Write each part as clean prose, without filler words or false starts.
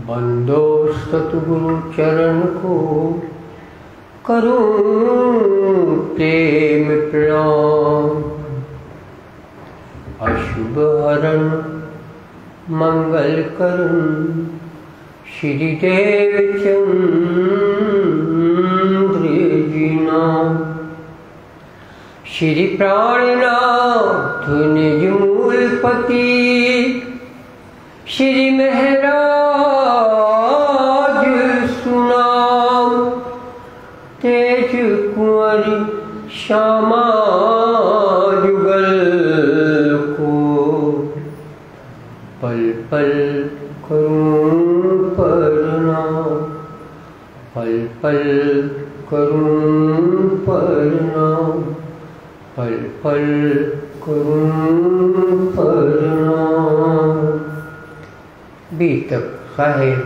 बंदो सतगुरु चरण को करूं प्रेम प्रणाम। अशुभ हरण मंगल करण श्री देवचंद्र जी नाम। श्री प्राणनाथ निज मूलपति श्री महराज सुनाम। तेज कुंवर श्यामा जुगल को पल पल करूं प्रणाम। पल पल करूं प्रणाम। पल पल करूं प्रणाम। बीतक साहेब।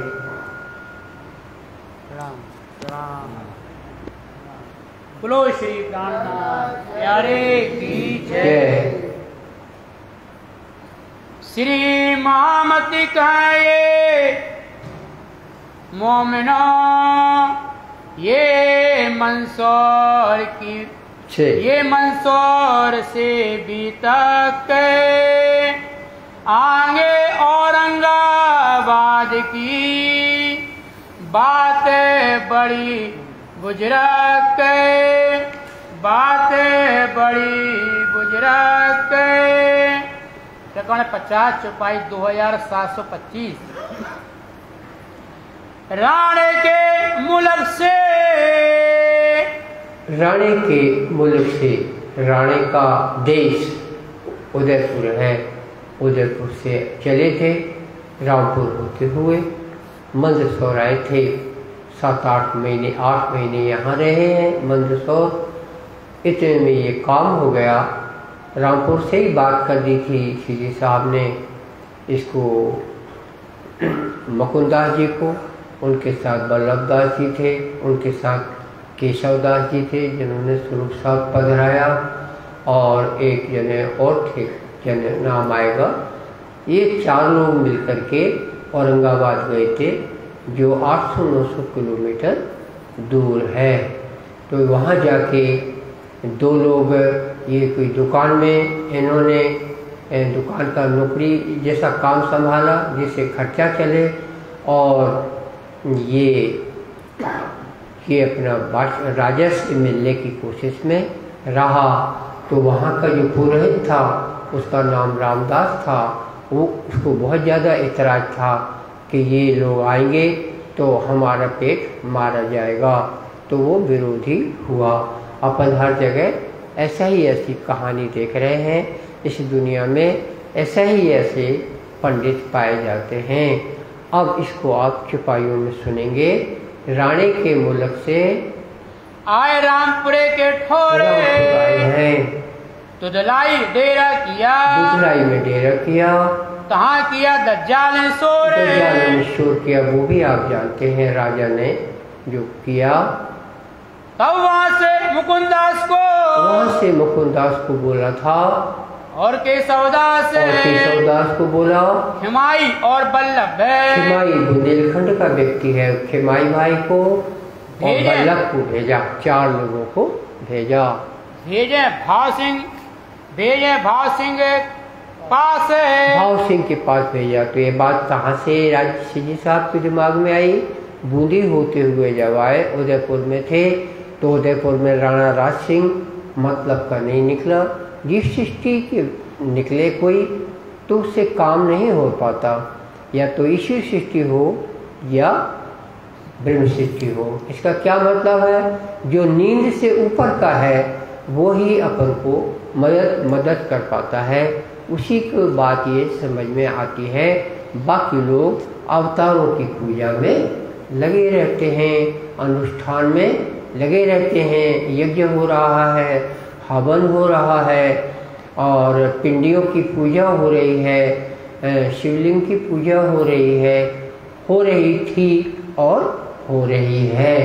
बोलो श्री प्राणनाथ प्यारे की जय। श्री महामति कहे मोमिनो ये मंदसौर की ये मंदसौर से बीतक आगे औरंगाबाद की बात बड़ी बुजुर्ग बात बड़ी बुजुर्ग। रकम 50 चौपाई 2725। राणे के मुल्क से राणे का देश उदयपुर है। उदयपुर से चले थे, रामपुर होते हुए मंदसौर आए थे। 7-8 महीने 8 महीने यहाँ रहे हैं मंदसौर। इतने में ये काम हो गया। रामपुर से ही बात कर दी थी श्री साहब ने इसको मुकुंदास जी को। उनके साथ बल्लभदास जी थे, उनके साथ केशवदास जी थे जिन्होंने स्वरूप साहब पधराया, और एक जने और थे जने नाम आएगा। ये 4 लोग मिलकर के औरंगाबाद गए थे, जो 800-900 किलोमीटर दूर है। तो वहाँ जाके 2 लोग ये कोई दुकान में इन्होंने दुकान का नौकरी जैसा काम संभाला जिससे खर्चा चले, और ये अपना राजस्व मिलने की कोशिश में रहा। तो वहाँ का जो पुरोहित था उसका नाम रामदास था। वो उसको बहुत ज़्यादा एतराज़ था कि ये लोग आएंगे तो हमारा पेट मारा जाएगा। तो वो विरोधी हुआ। अपन हर जगह ऐसा ही ऐसी कहानी देख रहे हैं। इस दुनिया में ऐसा ही ऐसे पंडित पाए जाते हैं। अब इसको आप चौपाइयों में सुनेंगे। राणे के मुल्क से आए रामपुरे के ठोरे हैं। दुदलाई डेरा किया, दुदलाई में डेरा किया। कहाँ किया? दज्जाल ने शोर किया। वो भी आप जानते हैं राजा ने जो किया। तब वहाँ से मुकुंदास को बोला था, और केशवदास को बोला। खिमाई और बल्लभ खिमाई बुंदेलखंड का व्यक्ति है। खिमाई भाई को और बल्लभ को भेजा। 4 लोगों को भेजा। भेजे भाव सिंह के पास भेजा। तो ये बात कहाँ से राजसी साहब के दिमाग में आई? बूंदी होते हुए जब आए, उदयपुर में थे, तो उदयपुर में राणा राज सिंह मतलब का नहीं निकला। जिस सृष्टि के निकले कोई तो उससे काम नहीं हो पाता। या तो ईश्वर सृष्टि हो या ब्रह्म सृष्टि हो। इसका क्या मतलब है? जो नींद से ऊपर का है वो ही अपन को मदद कर पाता है। उसी को बात ये समझ में आती है। बाकी लोग अवतारों की पूजा में लगे रहते हैं, अनुष्ठान में लगे रहते हैं। यज्ञ हो रहा है, हवन हो रहा है, और पिंडियों की पूजा हो रही है, शिवलिंग की पूजा हो रही है, हो रही थी और हो रही है।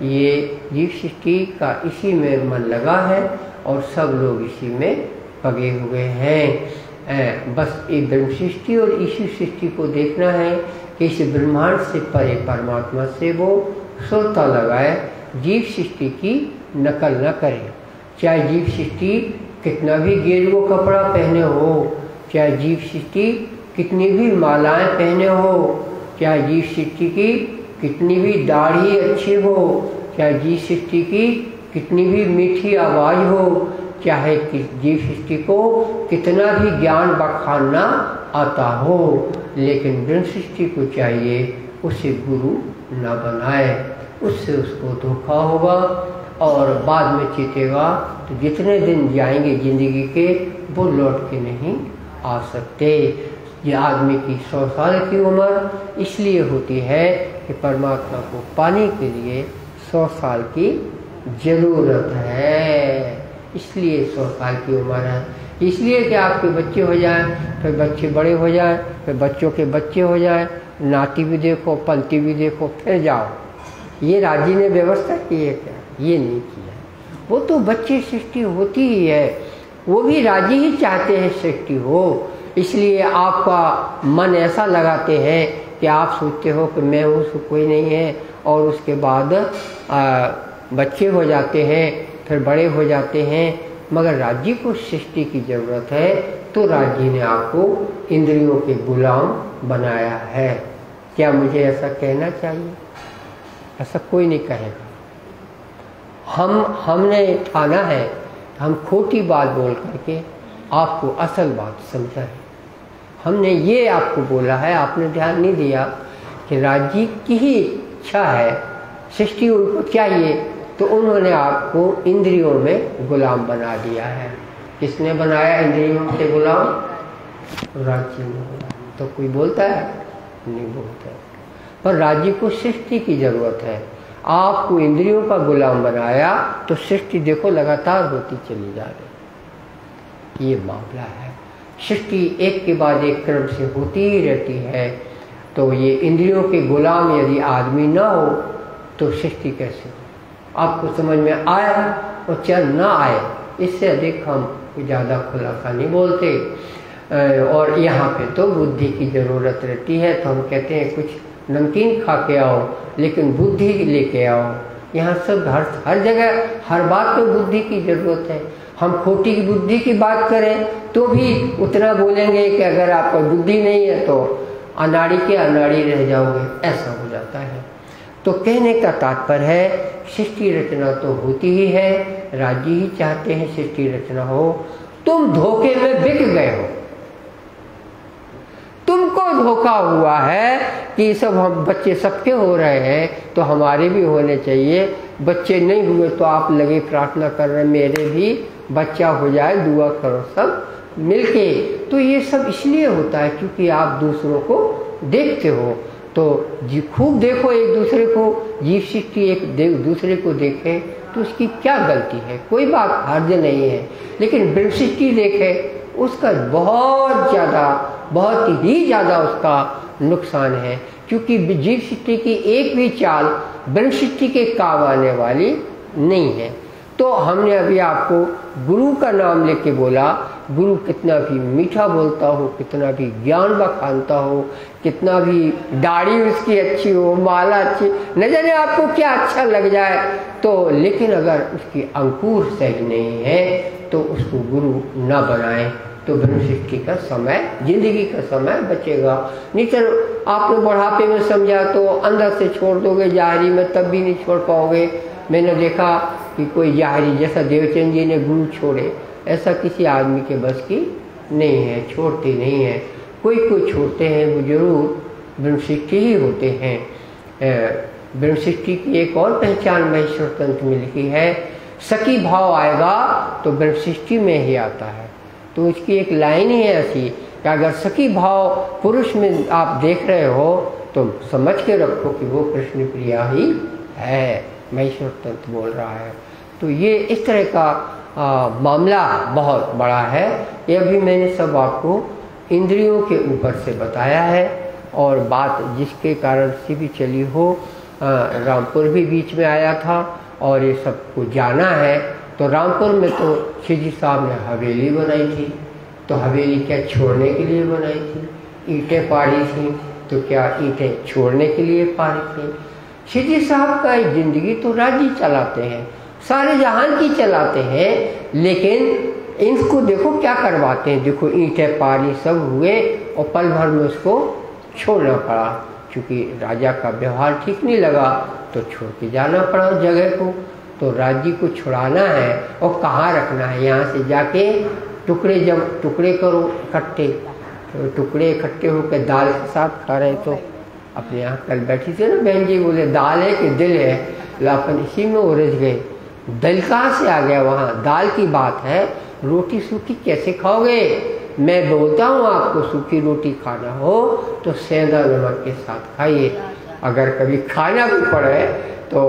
ये जीव सृष्टि का इसी में मन लगा है और सब लोग इसी में पगे हुए हैं। बस ये ब्रह्म सृष्टि और ईश्वर सृष्टि को देखना है कि इस ब्रह्मांड से परे परमात्मा से वो सोता लगाए, जीव सृष्टि की नकल न करे। चाहे जीव सृष्टि कितना भी गेरुआ कपड़ा पहने हो, चाहे जीव सृष्टि कितनी भी मालाएं पहने हो, चाहे जीव सृष्टि की कितनी भी दाढ़ी अच्छी हो, चाहे जीव सृष्टि की कितनी भी मीठी आवाज़ हो, चाहे जीव सृष्टि को कितना भी ज्ञान बखानना आता हो, लेकिन ब्रह्म सृष्टि को चाहिए उसे गुरु न बनाए, उससे उसको धोखा होगा और बाद में चेतेगा तो जितने दिन जाएंगे जिंदगी के वो लौट के नहीं आ सकते। ये आदमी की 100 साल की उम्र इसलिए होती है कि परमात्मा को पाने के लिए 100 साल की ज़रूरत है, इसलिए 100 साल की उम्र है। इसलिए कि आपके बच्चे हो जाएं, फिर बच्चे बड़े हो जाएं, फिर बच्चों के बच्चे हो जाएं, नाती भी देखो, पलती भी देखो, फिर जाओ। ये राजी ने व्यवस्था की है क्या? ये नहीं किया। वो तो बच्चे सृष्टि होती ही है, वो भी राजी ही चाहते हैं सृष्टि हो, इसलिए आपका मन ऐसा लगाते हैं कि आप सोचते हो कि मैं हूँ, कोई नहीं है, और उसके बाद बच्चे हो जाते हैं, फिर बड़े हो जाते हैं। मगर राज्य को सृष्टि की ज़रूरत है, तो राज्य ने आपको इंद्रियों के गुलाम बनाया है। क्या मुझे ऐसा कहना चाहिए? ऐसा कोई नहीं कहेगा। हमने ठाना है, हम खोटी बात बोल करके आपको असल बात समझाएं। हमने ये आपको बोला है, आपने ध्यान नहीं दिया कि राज्य की ही इच्छा है, सृष्टि उनको चाहिए, तो उन्होंने आपको इंद्रियों में गुलाम बना दिया है। किसने बनाया इंद्रियों के गुलाम? राज्य ने बनाया। तो कोई बोलता है? नहीं बोलता है। पर राज्य को सृष्टि की ज़रूरत है। आपको इंद्रियों का गुलाम बनाया तो सृष्टि देखो लगातार होती चली जा रही। ये मामला है, सृष्टि एक के बाद एक क्रम से होती ही रहती है। तो ये इंद्रियों के गुलाम यदि आदमी ना हो तो सृष्टि कैसे हो? आपको समझ में आए और चाहे ना आए, इससे अधिक हम ज़्यादा खुलासा नहीं बोलते। और यहाँ पे तो बुद्धि की ज़रूरत रहती है, तो हम कहते हैं कुछ नमकीन खा के आओ, लेकिन बुद्धि लेके आओ। यहाँ सब हर जगह हर बात में बुद्धि की ज़रूरत है। हम खोटी की बुद्धि की बात करें तो भी उतना बोलेंगे कि अगर आपको बुद्धि नहीं है तो अनाड़ी के अनाड़ी रह जाओगे, ऐसा हो जाता है। तो कहने का तात्पर्य है सृष्टि रचना तो होती ही है, राज्य ही चाहते हैं सृष्टि रचना हो। तुम धोखे में बिक गए हो, तुमको धोखा हुआ है कि सब हम बच्चे सबके हो रहे हैं तो हमारे भी होने चाहिए। बच्चे नहीं हुए तो आप लगे प्रार्थना कर रहे मेरे भी बच्चा हो जाए, दुआ करो सब मिलके। तो ये सब इसलिए होता है क्योंकि आप दूसरों को देखते हो। तो जी खूब देखो एक दूसरे को, जीव सृष्टि एक दूसरे को देखें तो उसकी क्या गलती है? कोई बात हर्ज नहीं है। लेकिन ब्रह्म सृष्टि देखे उसका बहुत ही ज़्यादा उसका नुकसान है, क्योंकि जीव सृष्टि की एक भी चाल ब्रह्म सृष्टि के काम आने वाली नहीं है। तो हमने अभी आपको गुरु का नाम लेके बोला, गुरु कितना भी मीठा बोलता हो, कितना भी ज्ञान बखानता हो, कितना भी दाढ़ी उसकी अच्छी हो, माला अच्छी, न जाने आपको क्या अच्छा लग जाए, तो लेकिन अगर उसकी अंकुर सही नहीं है तो उसको गुरु न बनाएं, तो ब्रह्म सृष्टि का समय, जिंदगी का समय बचेगा। नहीं तो आपने बुढ़ापे में समझा तो अंदर से छोड़ दोगे, जाहिरी में तब भी नहीं छोड़ पाओगे। मैंने देखा कि कोई जाहिरी जैसा देवचंद जी ने गुरु छोड़े, ऐसा किसी आदमी के बस की नहीं है, छोड़ते नहीं हैं। कोई छोड़ते हैं, वो जरूर ब्रह्म सृष्टि ही होते हैं। ब्रह्म सृष्टि की एक और पहचान महेश्वर तंत्र में लिखी है, सखी भाव आएगा तो ब्रह्म सृष्टि में ही आता है। तो उसकी एक लाइन ही है ऐसी कि अगर सखी भाव पुरुष में आप देख रहे हो तो समझ के रखो कि वो कृष्ण प्रिया ही है, महेश्वर तंत्र बोल रहा है। तो ये इस तरह का मामला बहुत बड़ा है। ये अभी मैंने सब आपको इंद्रियों के ऊपर से बताया है, और बात जिसके कारण से भी चली हो, रामपुर भी बीच में आया था, और ये सबको जाना है। तो रामपुर में तो शिवजी साहब ने हवेली बनाई थी, तो हवेली क्या छोड़ने के लिए बनाई थी? ईंटें पाड़ी थी, तो क्या ईंटें छोड़ने के लिए पाड़ी थी? शिवजी साहब का जिंदगी तो राज्य चलाते हैं, सारे जहान की चलाते हैं, लेकिन इनको देखो क्या करवाते हैं। देखो ईंटें पाड़ी सब हुए और पल भर में उसको छोड़ना पड़ा, क्योंकि राजा का व्यवहार ठीक नहीं लगा तो छोड़ के जाना पड़ा उस जगह को। तो राज्य को छुड़ाना है और कहाँ रखना है? यहाँ से जाके टुकड़े, जब टुकड़े करो इकट्ठे, तो टुकड़े इकट्ठे होकर दाल के साथ खा रहे। तो अपने यहाँ कल बैठी थी ना बहन जी, बोले दाल है कि दिल है, अपन इसी में उलझ गए। दिल कहाँ से आ गया वहाँ? दाल की बात है, रोटी सूखी कैसे खाओगे? मैं बोलता हूँ आपको सूखी रोटी खाना हो तो सेंधा नमक के साथ खाइए। अगर कभी खाना भी पड़े तो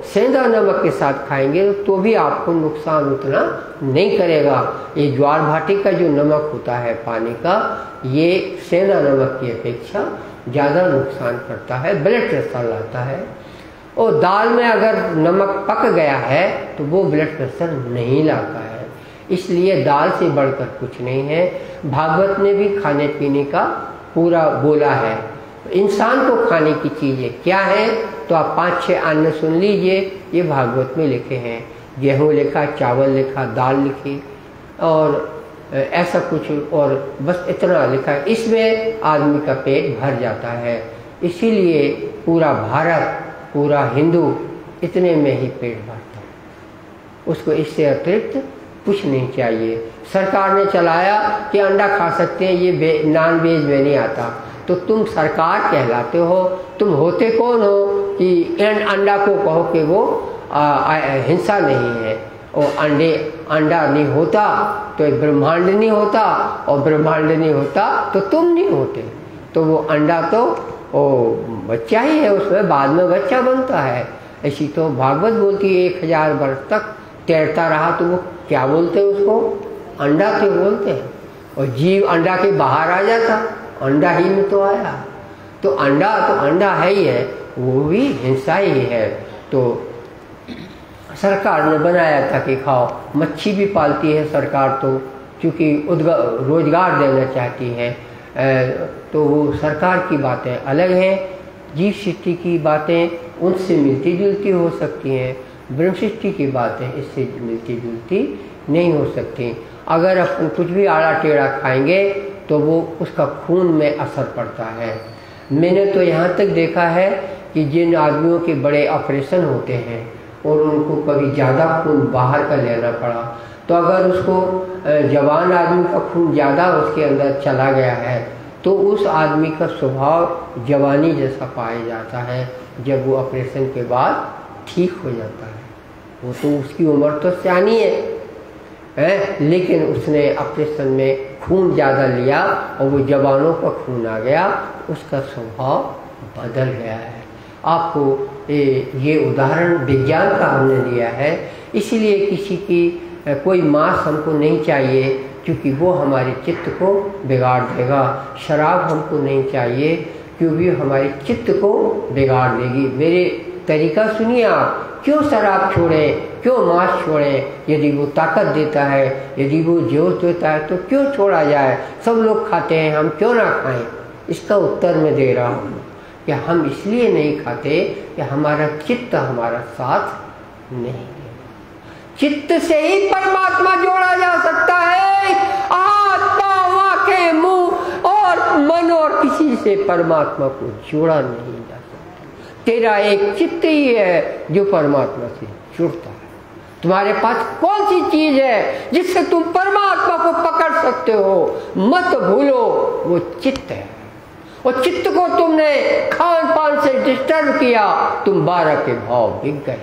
सेंधा नमक के साथ खाएंगे तो भी आपको नुकसान उतना नहीं करेगा। ये ज्वार भाटी का जो नमक होता है पानी का, ये सेंधा नमक की अपेक्षा ज़्यादा नुकसान करता है, ब्लड प्रेशर लाता है। और दाल में अगर नमक पक गया है तो वो ब्लड प्रेशर नहीं लाता है। इसलिए दाल से बढ़कर कुछ नहीं है। भागवत ने भी खाने पीने का पूरा बोला है। इंसान को खाने की चीज़ें क्या है, तो आप 5-6 अन्न सुन लीजिए, ये भागवत में लिखे हैं। गेहूँ लिखा, चावल लिखा, दाल लिखी और ऐसा कुछ, और बस इतना लिखा है। इसमें आदमी का पेट भर जाता है। इसीलिए पूरा भारत, पूरा हिंदू इतने में ही पेट भरता है, उसको इससे अतिरिक्त कुछ नहीं चाहिए। सरकार ने चलाया कि अंडा खा सकते हैं, ये नॉन वेज में नहीं आता, तो तुम सरकार कहलाते हो। तुम होते कौन हो कि अंडा को कहो कि वो हिंसा नहीं है? और अंडा नहीं होता तो ब्रह्मांड नहीं होता, और ब्रह्मांड नहीं होता तो तुम नहीं होते। तो वो अंडा तो वो बच्चा ही है, उसमें बाद में बच्चा बनता है। ऐसी तो भागवत बोलती है 1000 वर्ष तक तैरता रहा, तो वो क्या बोलते हैं उसको? अंडा तो बोलते हैं। और जीव अंडा के बाहर आ जाता, अंडा ही में तो आया। तो अंडा है ही है, वो भी हिंसा ही है। तो सरकार ने बनाया था कि खाओ। मच्छी भी पालती है सरकार, तो क्योंकि रोजगार देना चाहती है। तो वो सरकार की बातें अलग हैं। जीव सृष्टि की बातें उनसे मिलती जुलती हो सकती हैं, ब्रह्म सृष्टि की बातें इससे मिलती जुलती नहीं हो सकती। अगर अपन कुछ भी आड़ा टेढ़ा खाएंगे तो वो उसका खून में असर पड़ता है। मैंने तो यहाँ तक देखा है कि जिन आदमियों के बड़े ऑपरेशन होते हैं और उनको कभी ज़्यादा खून बाहर का लेना पड़ा, तो अगर उसको जवान आदमी का खून ज़्यादा उसके अंदर चला गया है तो उस आदमी का स्वभाव जवानी जैसा पाया जाता है। जब वो ऑपरेशन के बाद ठीक हो जाता है, वो तो उसकी उम्र तो सियानी है, लेकिन उसने ऑपरेशन में खून ज़्यादा लिया और वो जवानों का खून आ गया, उसका स्वभाव बदल गया है। आपको ये उदाहरण विज्ञान का हमने लिया है, इसलिए किसी की कोई मांस हमको नहीं चाहिए, क्योंकि वो हमारे चित्त को बिगाड़ देगा। शराब हमको नहीं चाहिए, क्योंकि हमारे चित्त को बिगाड़ देगी। मेरे तरीका सुनिए आप, क्यों शराब छोड़ें, क्यों मांस छोड़ें? यदि वो ताकत देता है, यदि वो जोश देता है, तो क्यों छोड़ा जाए? सब लोग खाते हैं, हम क्यों ना खाएं? इसका उत्तर मैं दे रहा हूँ कि हम इसलिए नहीं खाते कि हमारा चित्त हमारा साथ नहीं देगा। चित्त से ही परमात्मा जोड़ा जा सकता है। आत्मा के मुंह और मन और किसी से परमात्मा को जोड़ा नहीं जा सकता। तेरा एक चित्त ही है जो परमात्मा से जुड़ता है। तुम्हारे पास कौन सी चीज है जिससे तुम परमात्मा को पकड़ सकते हो? मत भूलो, वो चित्त है। और चित्त को तुमने खान पान से डिस्टर्ब किया, तुम 12 के भाव बिक गए।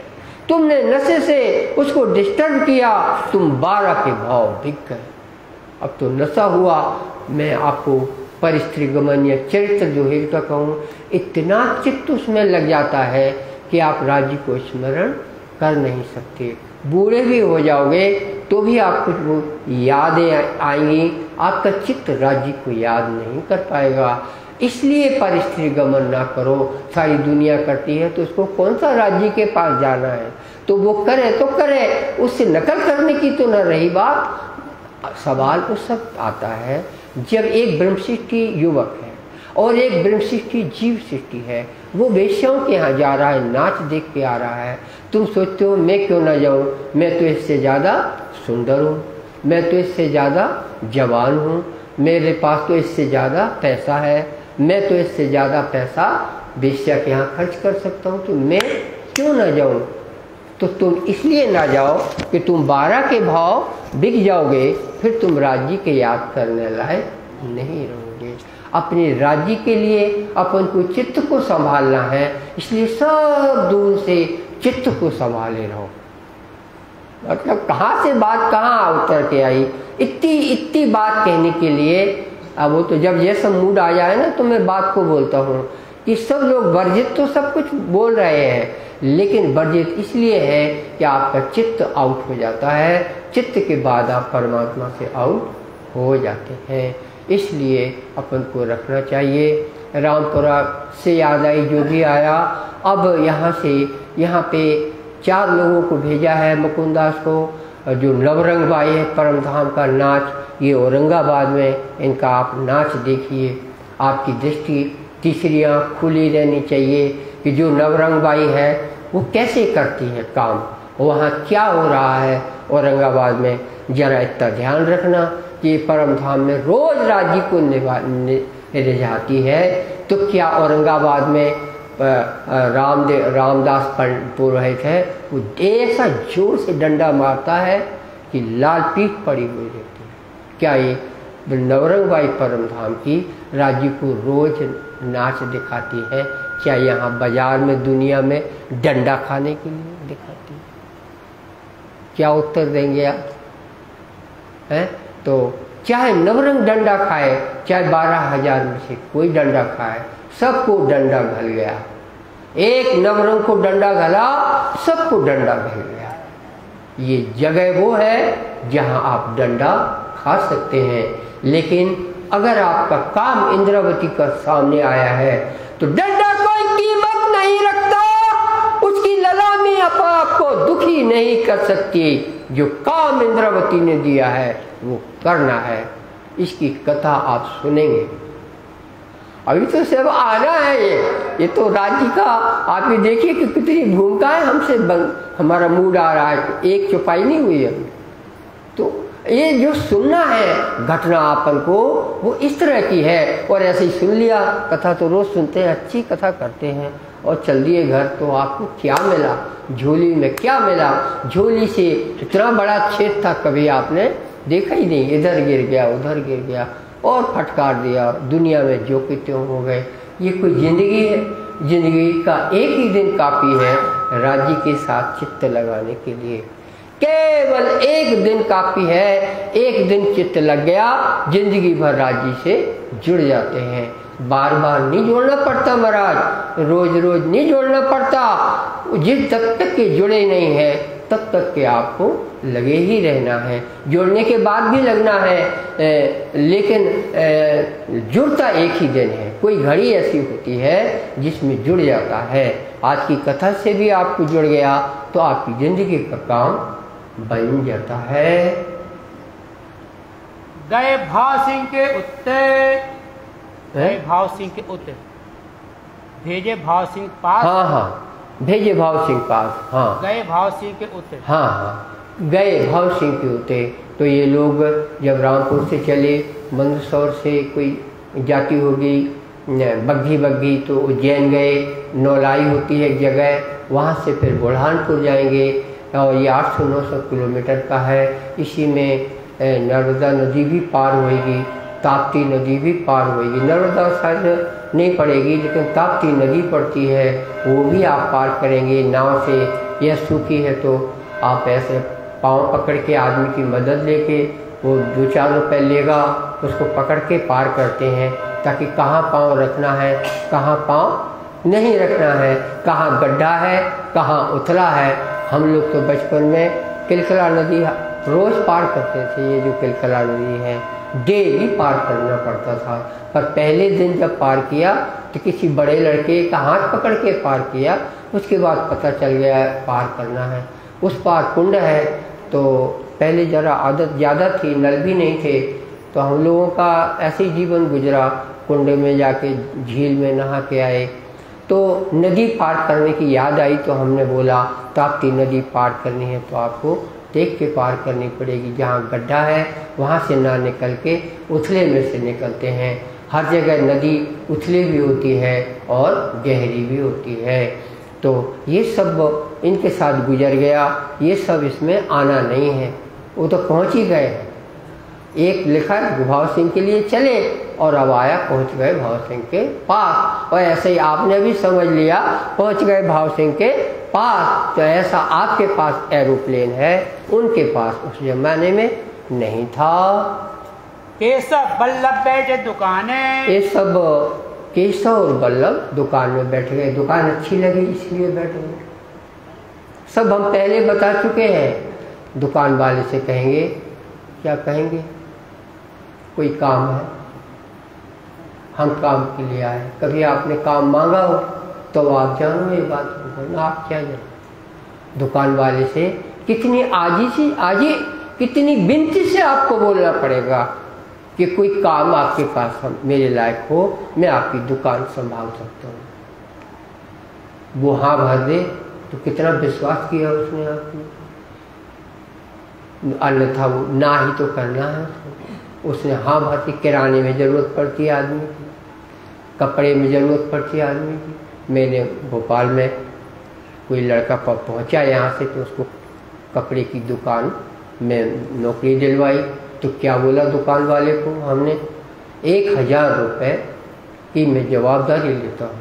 तुमने नशे से उसको डिस्टर्ब किया, तुम 12 के भाव बिक गए। अब तो नशा हुआ। मैं आपको परिस्त्री गमन या चरित्र जोहेल का कहूँ, इतना चित्त उसमें लग जाता है कि आप राज्य को स्मरण कर नहीं सकते। बूढ़े भी हो जाओगे तो भी आपको वो यादें आएंगी, आपका चित्त राज्य को याद नहीं कर पाएगा। इसलिए परिस्त्री गमन ना करो। सारी दुनिया करती है तो उसको कौन सा राज्य के पास जाना है? तो वो करे तो करे, उससे नकल करने की तो न रही बात। सवाल उस वक्त आता है जब एक ब्रह्म सृष्टि युवक है और एक ब्रह्म सृष्टि जीव सृष्टि है, वो वेश्याओं के यहाँ जा रहा है, नाच देख के आ रहा है। तुम सोचते हो मैं क्यों ना जाऊँ, मैं तो इससे ज़्यादा सुंदर हूँ, मैं तो इससे ज़्यादा जवान हूँ, मेरे पास तो इससे ज़्यादा पैसा है, मैं तो इससे ज़्यादा पैसा वेश्या के यहाँ खर्च कर सकता हूँ, तो मैं क्यों ना जाऊँ। तो तुम इसलिए ना जाओ कि तुम 12 के भाव बिक जाओगे, फिर तुम राज्य के याद करने लायक नहीं रहोगे। अपने राज्य के लिए अपन को चित्त को संभालना है, इसलिए सब दूर से चित्त को संभाले रहो। मतलब कहाँ से बात कहाँ उतर के आई, इतनी बात कहने के लिए। अब वो तो जब जैसा मूड आ जाए ना तो मैं बात को बोलता हूँ कि सब लोग वर्जित तो सब कुछ बोल रहे हैं, लेकिन वर्जित इसलिए है कि आपका चित्त आउट हो जाता है, चित्त के बाद आप परमात्मा से आउट हो जाते हैं। इसलिए अपन को रखना चाहिए। रामपुरा से याद आई जो भी आया। अब यहाँ पे 4 लोगों को भेजा है मुकुंदास को, जो नवरंग बाई है परम धाम का नाच, ये औरंगाबाद में इनका आप नाच देखिए। आपकी दृष्टि तीसरी आँख खुली रहनी चाहिए कि जो नवरंग बाई है वो कैसे करती है काम, वहाँ क्या हो रहा है औरंगाबाद में। जरा इतना ध्यान रखना कि परम धाम में रोज राज्य को रिझाती है, तो क्या औरंगाबाद में रामदास पुरोहित है, वो ऐसा जोर से डंडा मारता है कि लाल पीठ पड़ी हुई रहती है। क्या ये नवरंग बाई परम धाम की राज्य को रोज नाच दिखाती है? क्या यहाँ बाजार में दुनिया में डंडा खाने के लिए दिखाती है? क्या उत्तर देंगे आप? हैं? तो चाहे नवरंग डंडा खाए, चाहे 12,000 में से कोई डंडा खाए, सबको डंडा घल गया। एक नवरंग को डंडा घला, सबको डंडा घल गया। ये जगह वो है जहां आप डंडा खा सकते हैं, लेकिन अगर आपका काम इंद्रावती का सामने आया है तो डंडा कोई कीमत नहीं रखता, उसकी लला में आपको दुखी नहीं कर सकती। जो काम इंद्रावती ने दिया है वो करना है। इसकी कथा आप सुनेंगे। अभी तो सब आना है, ये तो राज्य का आप ये देखिए कि कितनी भूमिकाएं हमसे हमारा मूड आ रहा है, एक चुपाई नहीं हुई है। तो ये जो सुनना है घटना आपन को, वो इस तरह की है। और ऐसे ही सुन लिया, कथा तो रोज सुनते हैं, अच्छी कथा करते हैं और चल दिए घर, तो आपको क्या मिला? झोली में क्या मिला? झोली से इतना बड़ा छेद था, कभी आपने देखा ही नहीं। इधर गिर गया, उधर गिर गया और फटकार दिया, दुनिया में जो कि त्यों हो गए। ये कोई जिंदगी है? जिंदगी का एक ही दिन काफी है राज्य के साथ चित्त लगाने के लिए। केवल एक दिन काफी है, एक दिन चित्त लग गया, जिंदगी भर राज्य से जुड़ जाते हैं। बार बार नहीं जोड़ना पड़ता महाराज, रोज रोज नहीं जोड़ना पड़ता। जिस तब तक के जुड़े नहीं है तब तक के आपको लगे ही रहना है। जोड़ने के बाद भी लगना है, लेकिन जुड़ता एक ही दिन है। कोई घड़ी ऐसी होती है जिसमें जुड़ जाता है। आज की कथा से भी आपको जुड़ गया तो आपकी जिंदगी का काम बन जाता है। गए भाव सिंह के उत्तर, गए भाव सिंह के उत्तर, भेजे भाव सिंह पास। हाँ हाँ, भेजे भाव सिंह पास। हाँ, गए भाव सिंह के उत्तर। हाँ हाँ, गए भाव सिंह के उत्तर। तो ये लोग जब रामपुर से चले, मंदसौर से कोई जाती होगी बग्घी, तो उज्जैन गए। नौलाई होती है एक जगह, वहाँ से फिर बुरहानपुर जाएंगे और ये 800-900 किलोमीटर का है। इसी में नर्मदा नदी भी पार होएगी, ताप्ती नदी भी पार होएगी। नर्मदा शायद नहीं पड़ेगी, लेकिन ताप्ती नदी पड़ती है, वो भी आप पार करेंगे नाव से। यह सूखी है तो आप ऐसे पाँव पकड़ के, आदमी की मदद लेके, वो 2-4 रुपए लेगा, उसको पकड़ के पार करते हैं, ताकि कहाँ पाँव रखना है, कहाँ पाँव नहीं रखना है, कहाँ गड्ढा है, कहाँ उथला है। हम लोग तो बचपन में किलकला नदी रोज पार करते थे। ये जो किलकला नदी है डेली पार करना पड़ता था, पर पहले दिन जब पार किया तो किसी बड़े लड़के का हाथ पकड़ के पार किया, उसके बाद पता चल गया पार करना है। उस पार कुंड है, तो पहले जरा आदत ज़्यादा थी, नल भी नहीं थे, तो हम लोगों का ऐसे ही जीवन गुजरा। कुंड में जाके झील में नहा के आए, तो नदी पार करने की याद आई, तो हमने बोला ताप्ती नदी पार करनी है तो आपको देख के पार करनी पड़ेगी। जहाँ गड्ढा है वहाँ से ना निकल के उथले में से निकलते हैं। हर जगह नदी उथली भी होती है और गहरी भी होती है। तो ये सब इनके साथ गुजर गया, ये सब इसमें आना नहीं है। वो तो पहुँच ही गए। एक लिखा है भाव सिंह के लिए चले और अब आया पहुँच गए भाव सिंह के पास। और ऐसे ही आपने भी समझ लिया पहुँच गए भाव सिंह के पास। तो ऐसा आपके पास एरोप्लेन है, उनके पास उस जमाने में नहीं था। केशव बल्लभ बैठे दुकाने, ये सब केशव और बल्लभ दुकान में बैठ गए। दुकान अच्छी लगी इसलिए बैठ गए। सब हम पहले बता चुके हैं। दुकान वाले से कहेंगे, क्या कहेंगे, कोई काम है, हम काम के लिए आए। कभी आपने काम मांगा हो तो आप जानो ये बात, आप क्या जानो। दुकान वाले से कितनी आजी कितनी विनती से आपको बोलना पड़ेगा कि कोई काम आपके पास हम मेरे लायक हो, मैं आपकी दुकान संभाल सकता हूँ। वो हाँ भर दे तो कितना विश्वास किया उसने आपने, अन्यथा वो ना ही तो करना है। उसने हाँ भर दी। किराने में ज़रूरत पड़ती है आदमी की, कपड़े में ज़रूरत पड़ती है आदमी की। मैंने भोपाल में कोई लड़का पहुंचा यहाँ से, तो उसको कपड़े की दुकान में नौकरी दिलवाई। तो क्या बोला दुकान वाले को हमने, 1000 रुपये की मैं जवाबदारी लेता हूँ,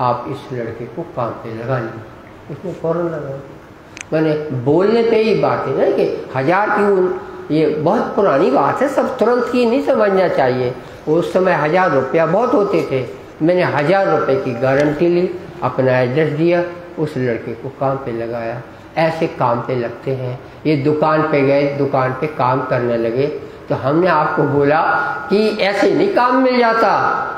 आप इस लड़के को काम पे लगा लीजिए। उसने फ़ौरन लगा। मैंने बोलने पे ही बात है ना कि 1000 की, ये बहुत पुरानी बात है, सब तुरंत ही नहीं समझना चाहिए। उस समय 1000 रुपया बहुत होते थे। मैंने 1000 रुपये की गारंटी ली, अपना एड्रेस दिया, उस लड़के को काम पे लगाया। ऐसे काम पे लगते हैं। ये दुकान पे गए, दुकान पे काम करने लगे। तो हमने आपको बोला कि ऐसे नहीं काम मिल जाता,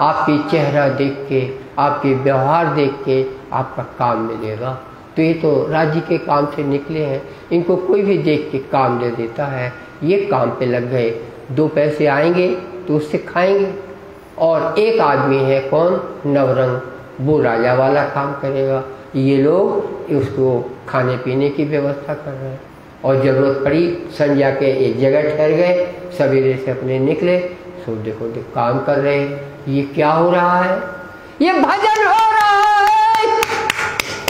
आपकी चेहरा देख के, आपके व्यवहार देख के आपका काम मिलेगा। तो ये तो राज्य के काम से निकले हैं, इनको कोई भी देख के काम दे देता है। ये काम पे लग गए, 2 पैसे आएंगे तो उससे खाएंगे। और एक आदमी है कौन, नवरंग, वो राजा वाला काम करेगा। ये लोग उसको खाने पीने की व्यवस्था कर रहे हैं। और ज़रूरत पड़ी संध्या के एक जगह ठहर गए, सवेरे से अपने निकले, सो देखो काम कर रहे हैं। ये क्या हो रहा है, ये भजन हो रहा है,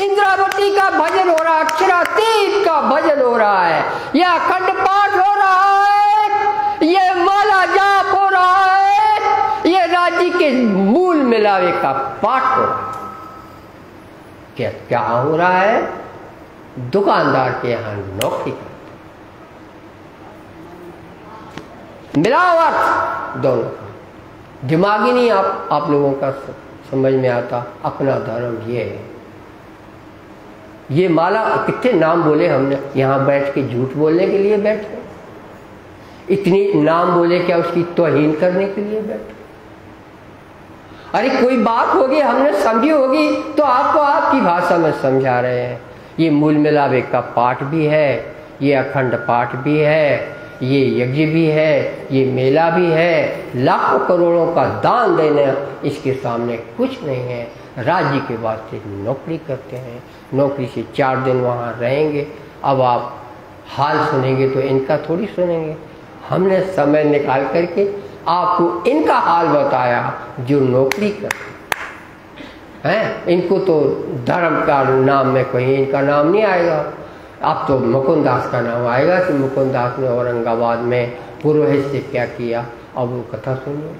इंद्रावती का भजन हो रहा है, अक्षरातीत का भजन हो रहा है, ये अखंड पाठ हो रहा है, ये माला जाप हो रहा है, ये राज्य के मूल मिलावे का पाठ हो रहा है। क्या हो रहा है, दुकानदार के यहाँ नौकरी करते, मिलावट दोनों का। दिमाग ही नहीं आप लोगों का समझ में आता। अपना धर्म ये है। ये माला कितने नाम बोले हमने, यहाँ बैठ के झूठ बोलने के लिए बैठे, इतनी नाम बोले क्या उसकी तौहीन करने के लिए बैठे। अरे कोई बात होगी, हमने समझी होगी तो आपको आपकी भाषा में समझा रहे हैं। ये मूल मिलावे का पाठ भी है, ये अखंड पाठ भी है, ये यज्ञ भी है, ये मेला भी है, लाखों करोड़ों का दान देना इसके सामने कुछ नहीं है। राज्य के वास्ते नौकरी करते हैं, नौकरी से 4 दिन वहाँ रहेंगे। अब आप हाल सुनेंगे तो इनका थोड़ी सुनेंगे। हमने समय निकाल करके आपको इनका हाल बताया जो नौकरी करते हैं। इनको तो धर्म का नाम में कहीं इनका नाम नहीं आएगा। अब तो मुकुंद दास का नाम आएगा कि मुकुंद दास ने औरंगाबाद में पुरोहित से क्या किया। अब वो कथा सुनिए।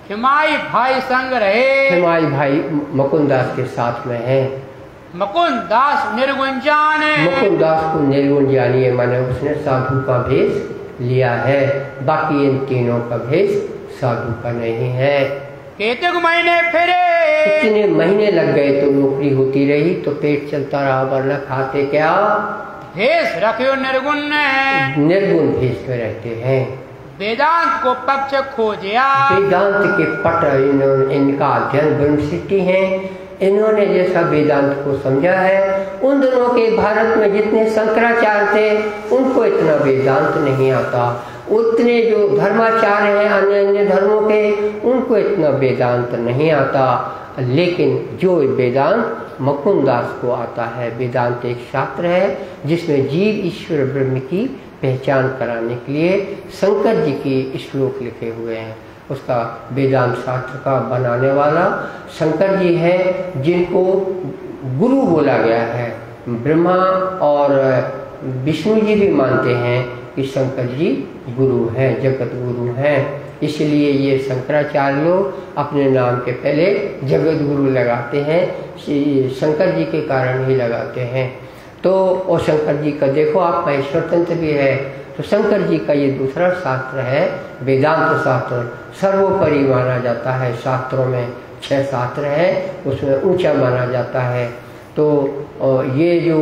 खिमाई भाई संग रहे, खिमाई भाई मुकुंद दास के साथ में है। मुकुंद दास निर्गुण जाने, मुकुंद दास को निर्गुण जानिए, माने उसने साधु का भेष लिया है। बाकी इन तीनों का भेष साधु का नहीं है। कितने महीने फिरे, इतने महीने लग गए तो नौकरी होती रही तो पेट चलता रहा, वरना खाते क्या। भेष रखे निर्गुण ने, निर्गुण भेष में रहते हैं। वेदांत को पक्ष खोजया। वेदांत के पट इनका अध्ययन ब्रह्मसिद्धि है। इन्होंने जैसा वेदांत को समझा है, उन दोनों के भारत में जितने शंकराचार्य थे उनको इतना वेदांत नहीं आता। उतने जो धर्माचार्य हैं अन्य अन्य धर्मों के, उनको इतना वेदांत नहीं आता। लेकिन जो वेदांत मुकुंदास को आता है, वेदांत एक शास्त्र है जिसमें जीव ईश्वर ब्रह्म की पहचान कराने के लिए शंकर जी की श्लोक लिखे हुए हैं। उसका वेदांत शास्त्र का बनाने वाला शंकर जी है, जिनको गुरु बोला गया है। ब्रह्मा और विष्णु जी भी मानते हैं कि शंकर जी गुरु हैं, जगत गुरु हैं। इसलिए ये शंकराचार्य लोग अपने नाम के पहले जगत गुरु लगाते हैं, शंकर जी के कारण ही लगाते हैं। तो और शंकर जी का देखो आप महेश्वर तंत्र भी है, तो शंकर जी का ये दूसरा शास्त्र है वेदांत शास्त्र, सर्वोपरि माना जाता है। शास्त्रों में 6 शास्त्र है, उसमें ऊंचा माना जाता है। तो ये जो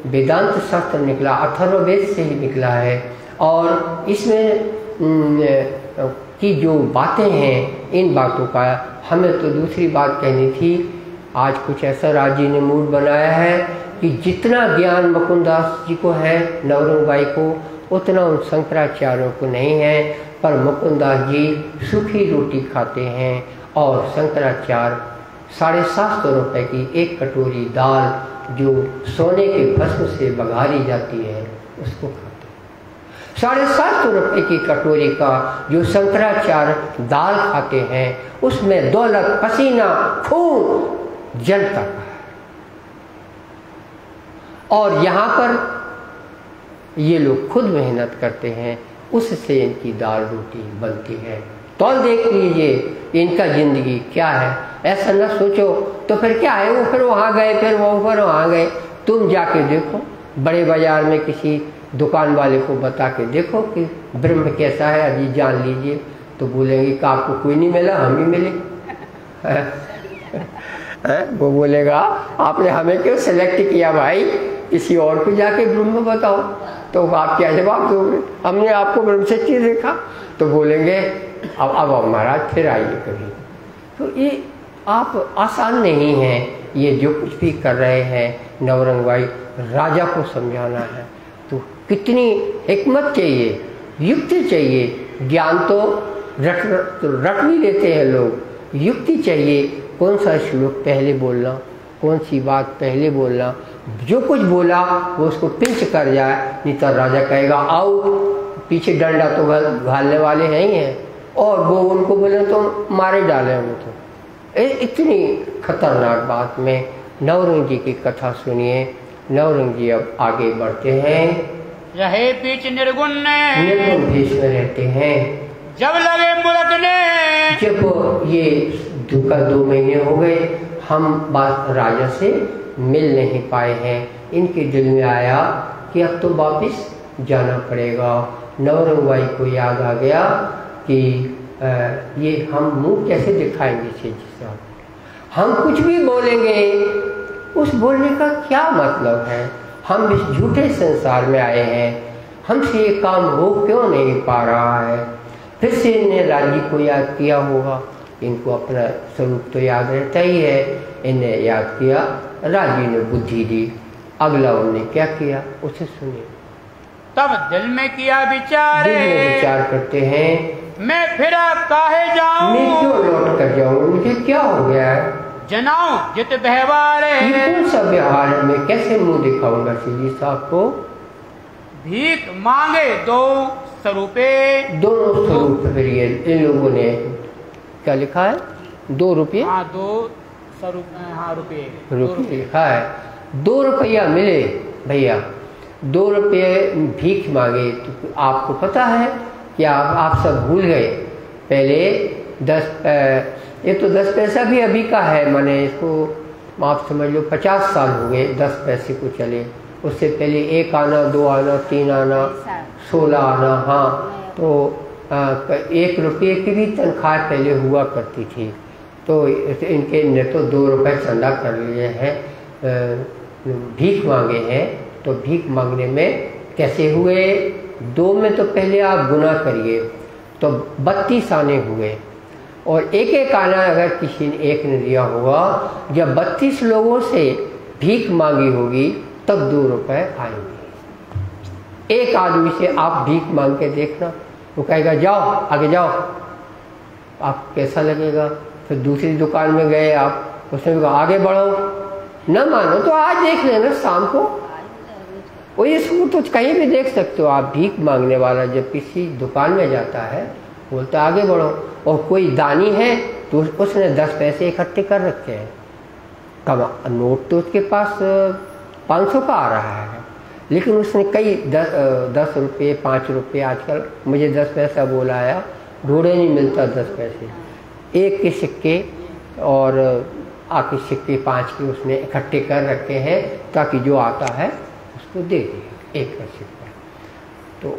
वेदांत शास्त्र निकला अथर्ववेद से ही निकला है। और इसमें की जो बातें हैं, इन बातों का हमें तो दूसरी बात कहनी थी। आज कुछ ऐसा राज जी ने मूड बनाया है कि जितना ज्ञान मुकुंदास जी को है, नवरंग बाई को, उतना उन शंकराचार्यों को नहीं है। पर मुकुंदास जी सूखी रोटी खाते हैं और शंकराचार्य 750 रुपए की एक कटोरी दाल जो सोने के भस्म से बघारी जाती है उसको खाते हैं। 750 रुपए की कटोरी का जो शंकराचार्य दाल खाते हैं उसमें दौलत, पसीना, खून जलता है। और यहाँ पर ये लोग खुद मेहनत करते हैं, उससे इनकी दाल रोटी बनती है। तो देख लीजिए इनका जिंदगी क्या है। ऐसा न सोचो तो फिर क्या है, वो फिर वहाँ गए, फिर वो ऊपर वहाँ गए। तुम जाके देखो बड़े बाजार में किसी दुकान वाले को बता के देखो कि ब्रह्म कैसा है, अभी जान लीजिए। तो बोलेंगे कि आपको कोई नहीं मिला, हम ही मिले। वो बोलेगा आपने हमें क्यों सेलेक्ट किया भाई, किसी और को जाके ब्रह्म बताओ। तो आप क्या जवाब दोगे, हमने आपको ब्रह्मसत्य देखा। तो बोलेंगे अब महाराज फिर आइए कभी। तो ये आप आसान नहीं है, ये जो कुछ भी कर रहे हैं नवरंग बाई, राजा को समझाना है तो कितनी हिकमत चाहिए, युक्ति चाहिए। ज्ञान तो रट भी लेते हैं लोग, युक्ति चाहिए। कौन सा श्लोक पहले बोलना, कौन सी बात पहले बोलना, जो कुछ बोला वो उसको पिंच कर जाए, नहीं तो राजा कहेगा आओ, पीछे डंडा तो घालने वाले हैं ही हैं, और वो उनको बोले तो मारे डाले हम। तो इतनी खतरनाक बात में नवरंग जी की कथा सुनिए। नवरंग जी अब आगे बढ़ते हैं। रहे बीच निर्गुण भेष में रहते हैं। जब लगे मुलकने, जब ये 2 महीने हो गए, हम बात राजा से मिल नहीं पाए हैं। इनके दिल में आया कि अब तो वापिस जाना पड़ेगा। नवरंग बाई को याद आ गया कि ये हम मुंह कैसे दिखाएंगे सेठ साहब, हम कुछ भी बोलेंगे उस बोलने का क्या मतलब है। हम इस झूठे संसार में आए हैं, हमसे ये काम हो क्यों नहीं पा रहा है। फिर से इन्हें राजी को याद किया होगा, इनको अपना स्वरूप तो याद रहता ही है। इन्हें याद किया, राजी ने बुद्धि दी। अगला उन्होंने क्या किया उसे सुनिए। तब दिल में किया विचार, दिल में विचार करते हैं, मैं फिर काहे जाऊं, मैं क्यों लौट कर जाऊं, मुझे क्या हो गया है। जनाऊं जित व्यवहार, ये कौन सा व्यवहार है, मैं कैसे मुंह दिखाऊंगा सीधी साहब को। भीख मांगे 2 स्वरूपे, 2 स्वरूप। फिर ये इन लोगों ने क्या लिखा है, 2 रुपये। हाँ 2 स्वरूप, हाँ रुपये लिखा है। 2 रुपया मिले भैया, 2 रुपये भीख मांगे। तो आपको पता है कि आप सब भूल गए। पहले 10 ये तो 10 पैसा भी अभी का है, माने इसको आप समझ लो 50 साल हो गए 10 पैसे को चले। उससे पहले 1 आना, 2 आना, 3 आना, 16 आना। हाँ, तो 1 रुपये की भी तनख्वाह पहले हुआ करती थी। तो इनके ने तो 2 रुपये चंदा कर लिए हैं, भीख मांगे हैं। तो भीख मांगने में कैसे हुए, 2 में तो पहले आप गुना करिए। तो 32 आने हुए, और एक एक आना अगर किसी ने एक ने दिया होगा, जब 32 लोगों से भीख मांगी होगी तब 2 रुपए आएंगे। एक आदमी से आप भीख मांग के देखना, वो कहेगा जाओ आगे जाओ, आप कैसा लगेगा। फिर दूसरी दुकान में गए आप, उसने कहा आगे बढ़ो, न मानो तो आज देख लेना शाम को। वो इसको तो कहीं भी देख सकते हो आप। भीख मांगने वाला जब किसी दुकान में जाता है बोलता आगे बढ़ो, और कोई दानी है तो उसने 10 पैसे इकट्ठे कर रखे हैं, कमा नोट तो उसके पास 500 का आ रहा है, लेकिन उसने कई 10 रुपये 5 रुपये, आजकल मुझे 10 पैसा बोला आया, ढूंढे नहीं मिलता 10 पैसे, एक के सिक्के और आके सिक्के 5 के उसने इकट्ठे कर रखे हैं ताकि जो आता है उसको दे दिए एक का सिक्का। तो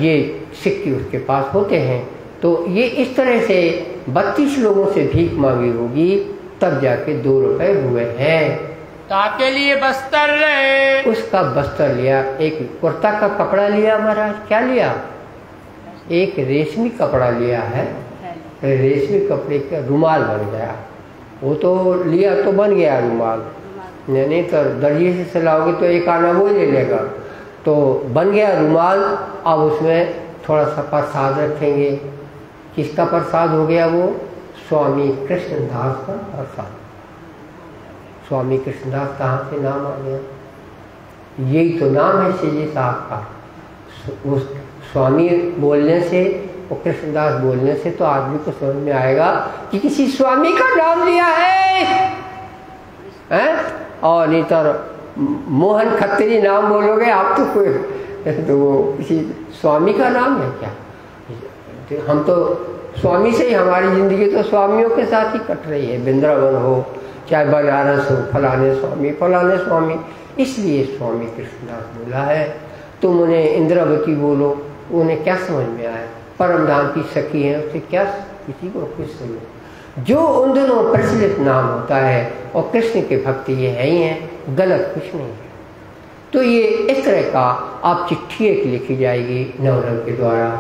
ये सिक्के उसके पास होते हैं। तो ये इस तरह से 32 लोगों से भीख मांगी होगी तब जाके 2 रुपए हुए हैं। ताके लिए बस्तर रहे, उसका बस्तर लिया, एक कुर्ता का कपड़ा लिया महाराज, क्या लिया, एक रेशमी कपड़ा लिया है, रेशमी कपड़े का रुमाल बन गया। वो तो लिया तो बन गया रुमाल, नहीं तो दर्जी से सिलाओगे तो एक आना वो ले लेगा, तो बन गया रुमाल। अब उसमें थोड़ा सा प्रसाद रखेंगे। किसका प्रसाद हो गया वो, स्वामी कृष्णदास का प्रसाद। स्वामी कृष्णदास कहाँ से नाम आ गया, यही तो नाम है श्री साहब का। उस स्वामी बोलने से और कृष्णदास बोलने से तो आदमी को समझ में आएगा कि किसी स्वामी का नाम लिया है, और नहीं तो मोहन खत्री नाम बोलोगे आप तो कोई, तो वो किसी स्वामी का नाम है क्या। हम तो स्वामी से ही, हमारी जिंदगी तो स्वामियों के साथ ही कट रही है, वृंदावन हो चाहे बनारस हो, फलाने स्वामी, इसलिए स्वामी कृष्णदास बोला है। तुम उन्हें इंद्रावती बोलो, उन्हें क्या समझ में आया, परम धाम की सखी है, उससे क्या किसी को कुछ समझ। जो उन दोनों प्रचलित नाम होता है और कृष्ण के भक्ति ये है ही है, गलत कुछ नहीं है। तो ये इस तरह का आप चिट्ठी एक लिखी जाएगी नवरंग के द्वारा।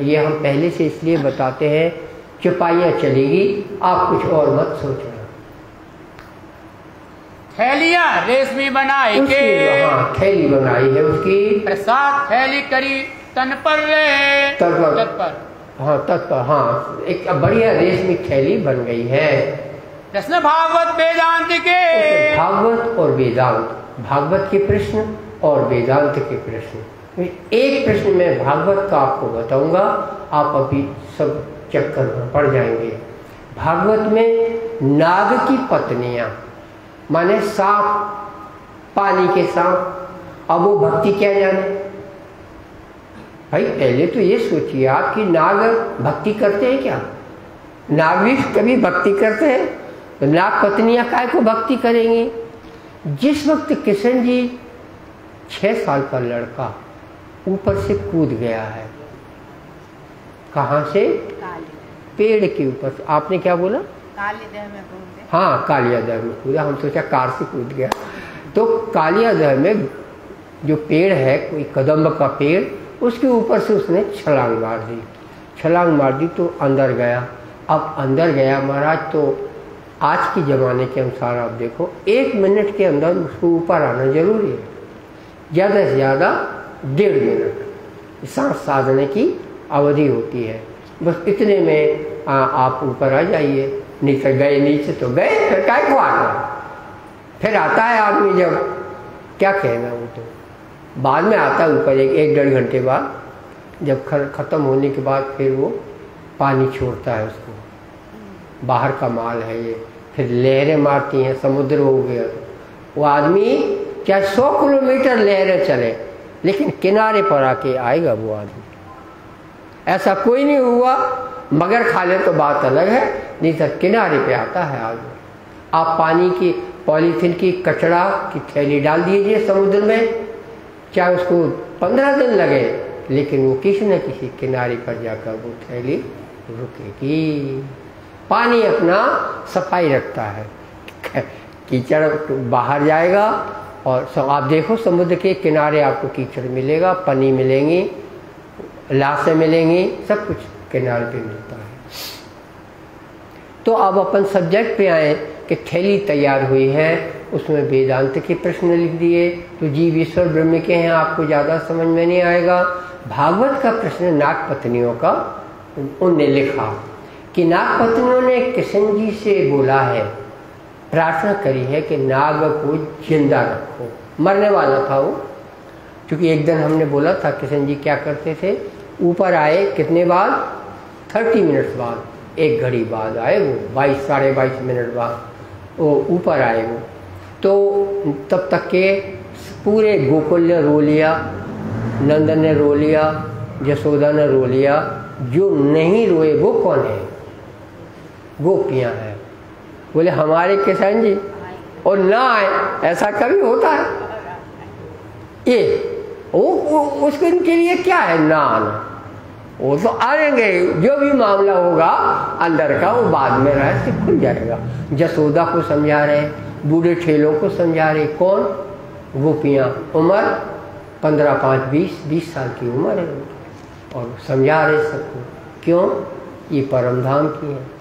ये हम पहले से इसलिए बताते हैं, चुपाइयाँ चलेगी, आप कुछ और मत सोचना। थैलियां रेशमी बनाई के, हाँ थैली बनाई है उसकी, प्रसाद थैली करी तन पर रे, तत्पर, हाँ तत्पर, हाँ एक बढ़िया रेशमी थैली बन गई है। प्रश्न भागवत वेदांत के, भागवत और वेदांत, भागवत के प्रश्न और वेदांत के प्रश्न। एक प्रश्न में भागवत का आपको बताऊंगा, आप अभी सब चक्कर में पड़ जाएंगे। भागवत में नाग की पत्नियां माने सांप, पानी के सांप, अब वो भक्ति क्या जाने भाई। पहले तो ये सोचिए आप कि नाग भक्ति करते हैं क्या, नाग भी कभी भक्ति करते हैं, तो नाग पत्नियां काय को भक्ति करेंगी। जिस वक्त किशन जी 6 साल का लड़का ऊपर से कूद गया है, कहाँ से, पेड़ के ऊपर से, आपने क्या बोला, कालियादह में कूद, हाँ कालियादह में कूदा, हम सोचा कार से कूद गया। तो कालियादह में जो पेड़ है, कोई कदम्ब का पेड़, उसके ऊपर से उसने छलांग मार दी। छलांग मार दी तो अंदर गया। अब अंदर गया महाराज, तो आज के ज़माने के अनुसार आप देखो 1 मिनट के अंदर उसको ऊपर आना जरूरी है, ज़्यादा से ज़्यादा 1.5 मिनट सांस साधने की अवधि होती है। बस इतने में आप ऊपर आ जाइए। नीचे गए, नीचे तो गए, फिर काय को आना, फिर आता है आदमी, जब क्या कहना, वो तो बाद में आता है ऊपर 1-1.5 घंटे बाद, जब ख़त्म होने के बाद फिर वो पानी छोड़ता है उसको, बाहर का माल है ये, फिर लहरें मारती हैं, समुद्र हो गया। वो आदमी चाहे 100 किलोमीटर लहरें चले, लेकिन किनारे पर आके आएगा वो आदमी। ऐसा कोई नहीं हुआ, मगर खा ले तो बात अलग है, नहीं तो किनारे पे आता है आदमी। आप पानी की पॉलीथीन की कचड़ा की थैली डाल दीजिए समुद्र में, चाहे उसको 15 दिन लगे, लेकिन वो किसी न किसी किनारे पर जाकर वो थैली रुकेगी। पानी अपना सफाई रखता है, कीचड़ बाहर जाएगा, और आप देखो समुद्र के किनारे आपको कीचड़ मिलेगा, पनी मिलेंगी, लाशें मिलेंगी, सब कुछ किनारे पे मिलता है। तो अब अपन सब्जेक्ट पे आए कि थैली तैयार हुई है, उसमें वेदांत के प्रश्न लिख दिए, तो जीव ईश्वर ब्रह्म के हैं, आपको ज़्यादा समझ में नहीं आएगा। भागवत का प्रश्न नाग पत्नियों का उनने लिखा कि नाग पत्नियों ने किशन जी से बोला है, प्रार्थना करी है कि नाग को जिंदा रखो। मरने वाला था वो, क्योंकि एक दिन हमने बोला था किशन जी क्या करते थे, ऊपर आए कितने बाद, 30 मिनट बाद, 1 घड़ी बाद आए वो, 22 साढ़े 22 मिनट बाद वो ऊपर आए वो। तो तब तक के पूरे गोकुल ने रो लिया, नंदन ने रो लिया, यशोदा ने रो लिया, जो नहीं रोए वो कौन है, गोपियाँ हैं। बोले हमारे किशन जी, और ना आए, ऐसा कभी होता है? ये वो उसके लिए क्या है ना आना, वो तो आएंगे, जो भी मामला होगा अंदर का वो बाद में रहस्य खुल जाएगा। यशोदा को समझा रहे, बूढ़े ठेलों को समझा रहे, कौन, गोपियाँ, उम्र 15, 5, 20 साल की उम्र है, और समझा रहे सबको। क्यों? ये परम धाम की है।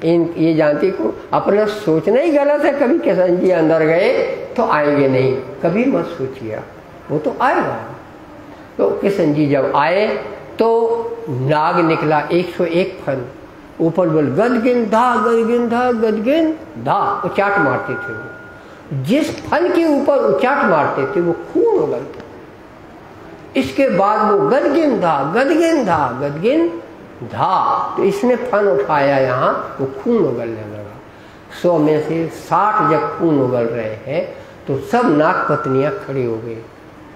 ये जानती को अपना सोचना ही गलत है। कभी किशन जी अंदर गए तो आएंगे नहीं, कभी मत सोचिए, वो तो आएगा। तो किशन जी जब आए तो नाग निकला 101 फन, ऊपर बोल गदगिन धा गदगिन धा गदगिन धा, उचाट मारते थे वो। जिस फन के ऊपर उचाट मारते थे वो खून उगलता। इसके बाद वो गदगिन धा गदगिन धा गदगिन धा, तो इसने फन उठाया, यहाँ वो खून उगलने लगा। 100 में से 60 जब खून उगल रहे हैं तो सब नाग पत्नियां खड़ी हो गई,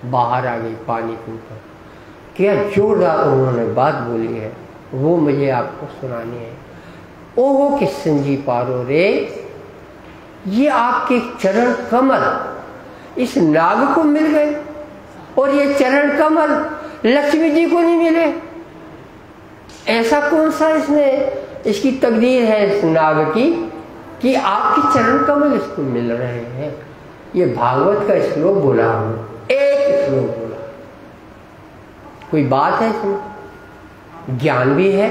बाहर आ गई पानी के ऊपर। क्या जोरदार उन्होंने बात बोली है, वो मुझे आपको सुनानी है। ओहो किशन जी पारो रे, ये आपके चरण कमल इस नाग को मिल गए, और ये चरण कमल लक्ष्मी जी को नहीं मिले। ऐसा कौन सा इसने, इसकी तकदीर है इस नाग की कि आपके चरण कमल इसको मिल रहे हैं। ये भागवत का श्लोक बोला हूं, एक श्लोक बोला, कोई बात है इसमें, ज्ञान भी है।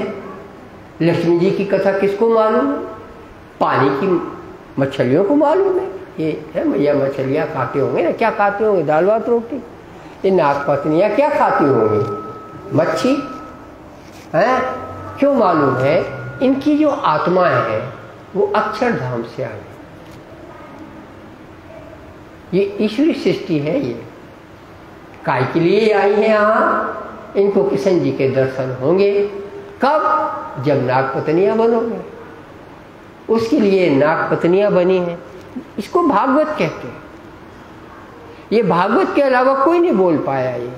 लक्ष्मी जी की कथा किसको मालूम है? पानी की मछलियों को मालूम है। ये है मैया मछलियाँ खाते होंगे ना, क्या खाते होंगे, दाल भात रोटी। ये नाग पत्नियाँ क्या खाती होंगी, मच्छी है। क्यों मालूम है? इनकी जो आत्मा है वो अक्षरधाम से आई, ये ईश्वरी सृष्टि है। ये काय के लिए आई है यहाँ, इनको किशन जी के दर्शन होंगे कब, जब नाग पत्नियां बनोगे, उसके लिए नाग पत्नियां बनी हैं। इसको भागवत कहते हैं। ये भागवत के अलावा कोई नहीं बोल पाया ये,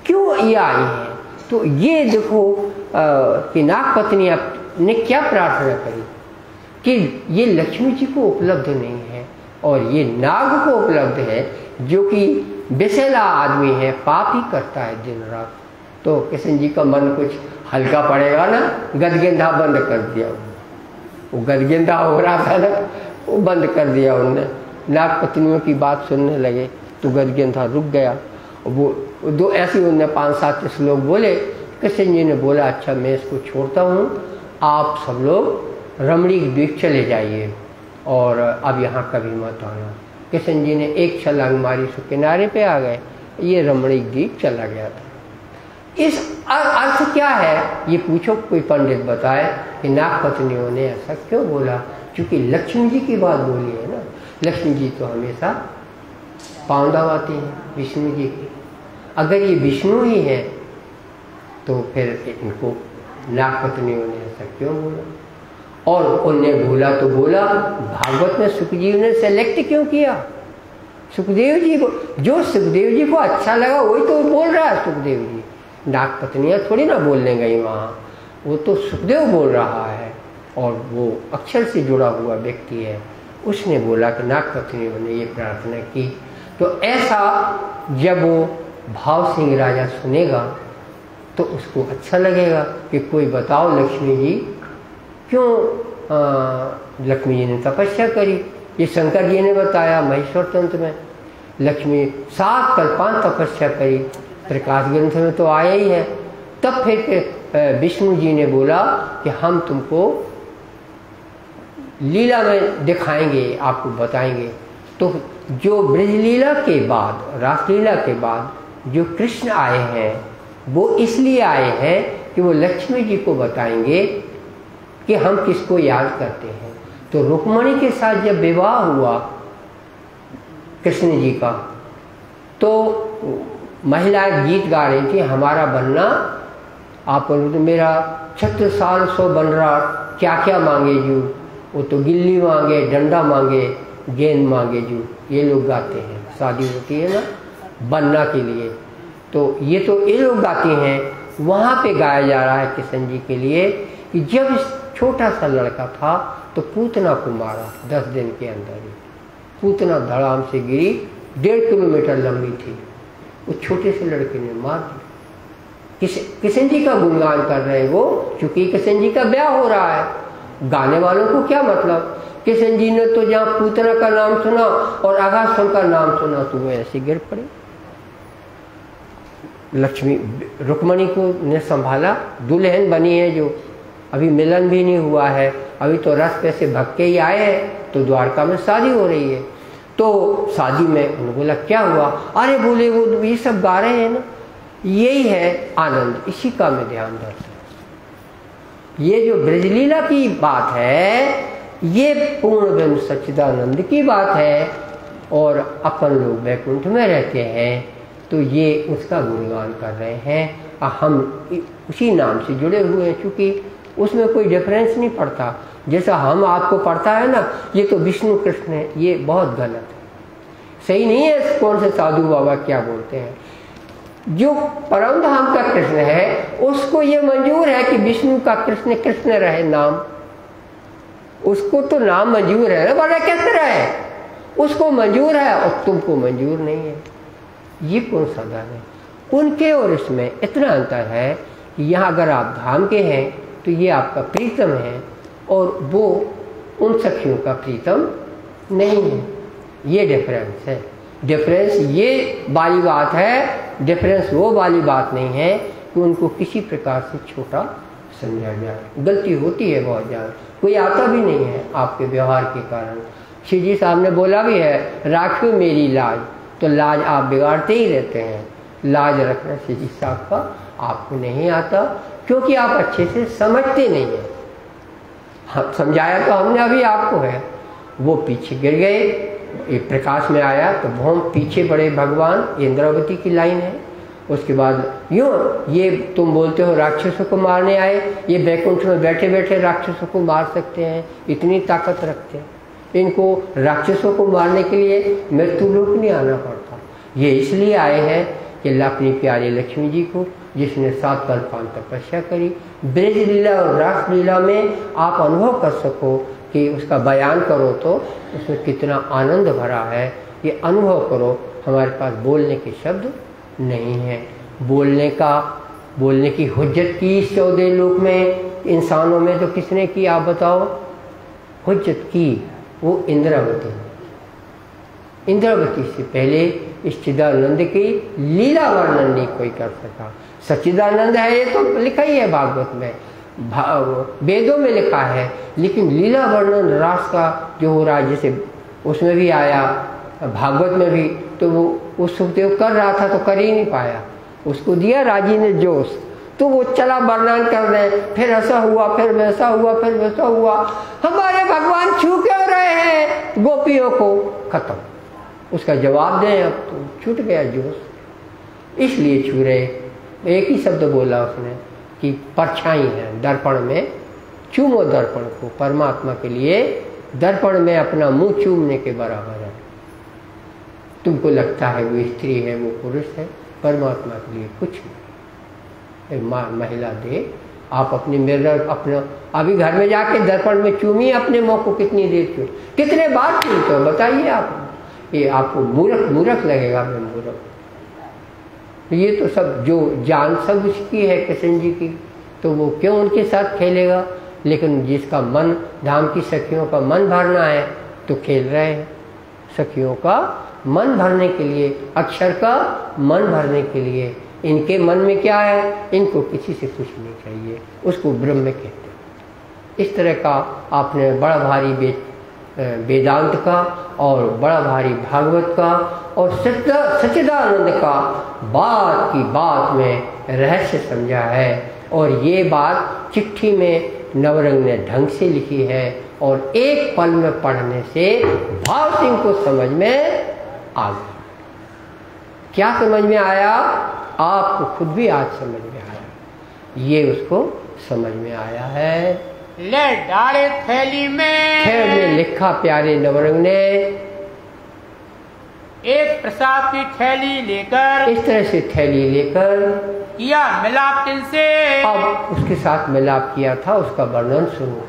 क्यों ये आई है। तो ये देखो कि नाग पत्नियां ने क्या प्रार्थना करी कि ये लक्ष्मी जी को उपलब्ध नहीं है और ये नाग को उपलब्ध है, जो कि बेसेला आदमी है, पाप ही करता है दिन रात। तो किशन जी का मन कुछ हल्का पड़ेगा ना, गदगिंधा बंद कर दिया। वो गदगिंधा हो रहा था ना, वो बंद कर दिया उन्होंने। नाग पत्नियों की बात सुनने लगे तो गदगिंधा रुक गया। वो दो ऐसे उन्होंने 5-7 श्लोक बोले। किशन जी ने बोला अच्छा मैं इसको छोड़ता हूँ, आप सब लोग रमणीक द्वीप चले जाइए और अब यहाँ कभी मत आना। किशन जी ने एक छलांग मारी तो किनारे पे आ गए, ये रमणीक द्वीप चला गया था। इस अर्थ क्या है ये पूछो, कोई पंडित बताए कि नाग पत्नियों ने ऐसा क्यों बोला। क्योंकि लक्ष्मी जी की बात बोली है ना, लक्ष्मी जी तो हमेशा पाँव दबाती हैं विष्णु जी की। अगर ये विष्णु ही है तो फिर इनको नाग पत्नियों ने ऐसा क्यों बोला। और उनने बोला तो बोला, भागवत में सुखदेव ने सेलेक्ट क्यों किया? सुखदेव जी को, जो सुखदेव जी को अच्छा लगा वही तो बोल रहा है सुखदेव जी। नाग पत्नियाँ थोड़ी ना बोलने गई वहाँ, वो तो सुखदेव बोल रहा है और वो अक्षर से जुड़ा हुआ व्यक्ति है। उसने बोला कि नाग पत्नियों ने ये प्रार्थना की। तो ऐसा जब वो भाव सिंह राजा सुनेगा तो उसको अच्छा लगेगा कि कोई बताओ लक्ष्मी जी क्यों, लक्ष्मी जी ने तपस्या करी। ये शंकर जी ने बताया महेश्वर तंत्र में, लक्ष्मी 7 कल्पांत तपस्या करी प्रकाश ग्रंथ में तो आया ही है। तब फिर विष्णु जी ने बोला कि हम तुमको लीला में दिखाएंगे, आपको बताएंगे। तो जो ब्रजलीला के बाद, रासलीला के बाद जो कृष्ण आए हैं वो इसलिए आए हैं कि वो लक्ष्मी जी को बताएंगे कि हम किसको याद करते हैं। तो रुक्मणी के साथ जब विवाह हुआ कृष्ण जी का, तो महिलाएं गीत गा रही थी, हमारा बनना आप मेरा छत्रसाल सो बन रहा, क्या क्या मांगे जू, वो तो गिल्ली मांगे, डंडा मांगे, गेंद मांगे जू, ये लोग गाते हैं। शादी होती है ना बनना के लिए, तो ये तो ये लोग गाते हैं। वहाँ पे गाया जा रहा है कृष्ण जी के लिए कि जब छोटा सा लड़का था तो पूतना को मारा 10 दिन के अंदर ही। पूतना धड़ाम से गिरी, 1.5 किलोमीटर लंबी थी, उस छोटे से लड़के ने मार दी। कृष्ण जी का गुणगान कर रहे हैं वो, क्योंकि कृष्ण जी का ब्याह हो रहा है। गाने वालों को क्या मतलब, कृष्ण जी ने तो जहाँ पूतना का नाम सुना और अगासुर का नाम सुना तो वो ऐसे गिर पड़े। लक्ष्मी रुक्मणी को ने संभाला, दुल्हन बनी है जो, अभी मिलन भी नहीं हुआ है, अभी तो रस पे से भग के ही आए हैं, तो द्वारका में शादी हो रही है। तो शादी में उन्होंने बोला क्या हुआ, अरे बोले वो ये सब गा रहे हैं ना, यही है आनंद, इसी का मैं ध्यान रखता हूँ। ये जो ब्रजलीला की बात है ये पूर्ण ब्रह्म सच्चिदानंद की बात है, और अपन लोग वैकुंठ में रहते हैं तो ये उसका गुणगान कर रहे हैं। हम उसी नाम से जुड़े हुए हैं, क्योंकि उसमें कोई डिफरेंस नहीं पड़ता। जैसा हम आपको पड़ता है ना, ये तो विष्णु कृष्ण है, ये बहुत गलत है, सही नहीं है। कौन से साधु बाबा क्या बोलते हैं, जो परम धाम का कृष्ण है उसको ये मंजूर है कि विष्णु का कृष्ण कृष्ण रहे नाम, उसको तो नाम मंजूर है ना, बड़ा कैसे रहे, उसको मंजूर है और तुमको मंजूर नहीं है। ये कौन सा धर्म है? उनके और इसमें इतना अंतर है कि यहाँ अगर आप धाम के हैं तो ये आपका प्रीतम है और वो उन सखियों का प्रीतम नहीं है। ये डिफरेंस है। डिफरेंस ये वाली बात है, डिफरेंस वो वाली बात नहीं है कि उनको किसी प्रकार से छोटा समझा जाए। गलती होती है बहुत ज़्यादा, कोई आता भी नहीं है आपके व्यवहार के कारण। श्री जी साहब ने बोला भी है, राखियो मेरी लाज, तो लाज आप बिगाड़ते ही रहते हैं। लाज रखना श्री जी साहब का आपको नहीं आता, क्योंकि आप अच्छे से समझते नहीं हैं। हाँ, समझाया तो हमने अभी आपको है। वो पीछे गिर गए, एक प्रकाश में आया तो बहुत पीछे बड़े भगवान, इंद्रावती की लाइन है। उसके बाद यूँ ये तुम बोलते हो राक्षसों को मारने आए, ये बैकुंठ में बैठे बैठे राक्षसों को मार सकते हैं, इतनी ताकत रखते हैं। इनको राक्षसों को मारने के लिए मृत्यु लोक नहीं आना पड़ता। ये इसलिए आए हैं कि अपनी प्यारी लक्ष्मी जी को, जिसने 7 कल्पान तपस्या करी, ब्रज लीला और रास लीला में आप अनुभव कर सको कि उसका बयान करो तो उसमें कितना आनंद भरा है। ये अनुभव करो। हमारे पास बोलने के शब्द नहीं है। बोलने की हुज्जत की 14 लोक में, इंसानों में तो किसने की आप बताओ? हुज्जत की वो इंद्रावती। इंद्रावती से पहले इस चिदानंद की लीला वर्णन नहीं कोई कर सका। सच्चिदानंद है ये तो लिखा ही है भागवत में, वेदों में लिखा है, लेकिन लीला वर्णन रास का जो हो रहा है, जैसे उसमें भी आया भागवत में भी, तो वो सुखदेव कर रहा था तो कर ही नहीं पाया। उसको दिया राजी ने जोश, तो वो चला वर्णन कर रहे, फिर ऐसा हुआ, फिर वैसा हुआ, फिर वैसा हुआ। हमारे भगवान छू क्यों रहे हैं गोपियों को? खत्म। उसका जवाब दें, अब तो छूट गया जोश, इसलिए छू रहे। एक ही शब्द बोला उसने कि परछाई है दर्पण में, चूमो दर्पण को। परमात्मा के लिए दर्पण में अपना मुंह चूमने के बराबर है। तुमको लगता है वो स्त्री है, वो पुरुष है, परमात्मा के लिए कुछ नहीं। महिला दे, आप अपनी मिरर अपना अभी घर में जाके दर्पण में चूमिए अपने मुंह को, कितनी देर चूम, कितने बार चूमते हो बताइए आप? ये आपको मूर्ख लगेगा। मैं मूर्ख, ये तो सब जो जान सब उसकी है कृष्ण जी की, तो वो क्यों उनके साथ खेलेगा? लेकिन जिसका मन, धाम की सखियों का मन भरना है तो खेल रहे हैं। सखियों का मन भरने के लिए, अक्षर का मन भरने के लिए इनके मन में क्या है, इनको किसी से कुछ नहीं चाहिए, उसको ब्रह्म कहते हैं। इस तरह का आपने बड़ा भारी वेदांत का और बड़ा भारी भागवत का और सच्चिदानंद का बात की बात में रहस्य समझा है। और ये बात चिट्ठी में नवरंग ने ढंग से लिखी है और एक पल में पढ़ने से भाव सिंह को समझ में आ गया। क्या समझ में आया? आपको खुद भी आज समझ में आया, ये उसको समझ में आया है। ले डाले थैली में लिखा प्यारे नवरंग ने, एक प्रसाद की थैली लेकर, इस तरह से थैली लेकर किया मिलाप तिनसे। अब उसके साथ मिलाप किया था, उसका वर्णन सुनो।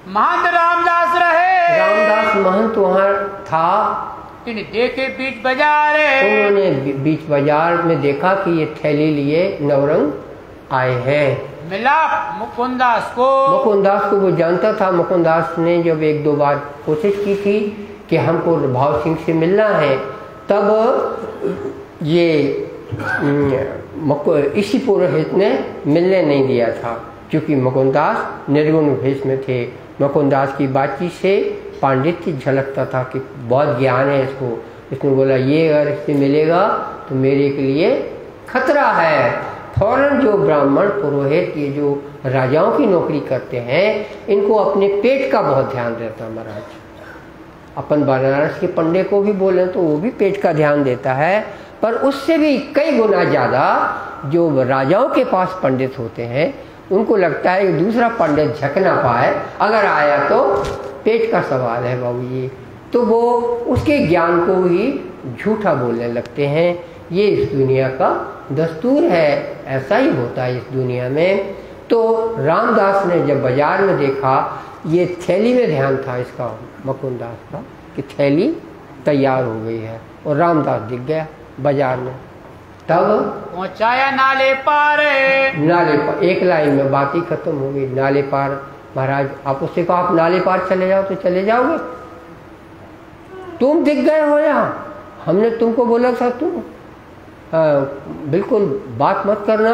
महंत रामदास रहे, रामदास महंत वहाँ था। इन देखे बीच बाजार, उन्होंने बीच बाजार में देखा कि ये थैली लिए नवरंग आए हैं। मिलाप मुकुंदास को, मुकुंदास को वो जानता था। मुकुंदास ने जब एक दो बार कोशिश की थी कि हमको भाव सिंह से मिलना है, तब ये इसी पुरोहित ने मिलने नहीं दिया था, क्योंकि मुकुंदास निर्गुण भेष में थे। मुकुंदास की बातचीत से पांडित्य झलकता था कि बहुत ज्ञान है इसको। इसने बोला ये अगर इससे मिलेगा तो मेरे के लिए खतरा है। फौरन जो ब्राह्मण पुरोहित, ये जो राजाओं की नौकरी करते हैं, इनको अपने पेट का बहुत ध्यान रहता महाराज। अपन बनारस के पंडे को भी बोले तो वो भी पेट का ध्यान देता है, पर उससे भी कई गुना ज़्यादा जो राजाओं के पास पंडित होते हैं, उनको लगता है कि दूसरा पंडित झक ना पाए, अगर आया तो पेट का सवाल है बाबू जी, तो वो उसके ज्ञान को ही झूठा बोलने लगते हैं। ये इस दुनिया का दस्तूर है, ऐसा ही होता है इस दुनिया में। तो रामदास ने जब बाजार में देखा, ये थैली में ध्यान था इसका, मुकुंदास का, कि थैली तैयार हो गई है, और रामदास दिख गया बाजार में। तब पहुंचाया नाले पार, नाले पार, एक लाइन में बात ही खत्म हो गई। नाले पार, महाराज आप उससे कहा आप नाले पार चले जाओ तो चले जाओगे? तुम दिख गए हो यहाँ, हमने तुमको बोला था तुम बिल्कुल बात मत करना।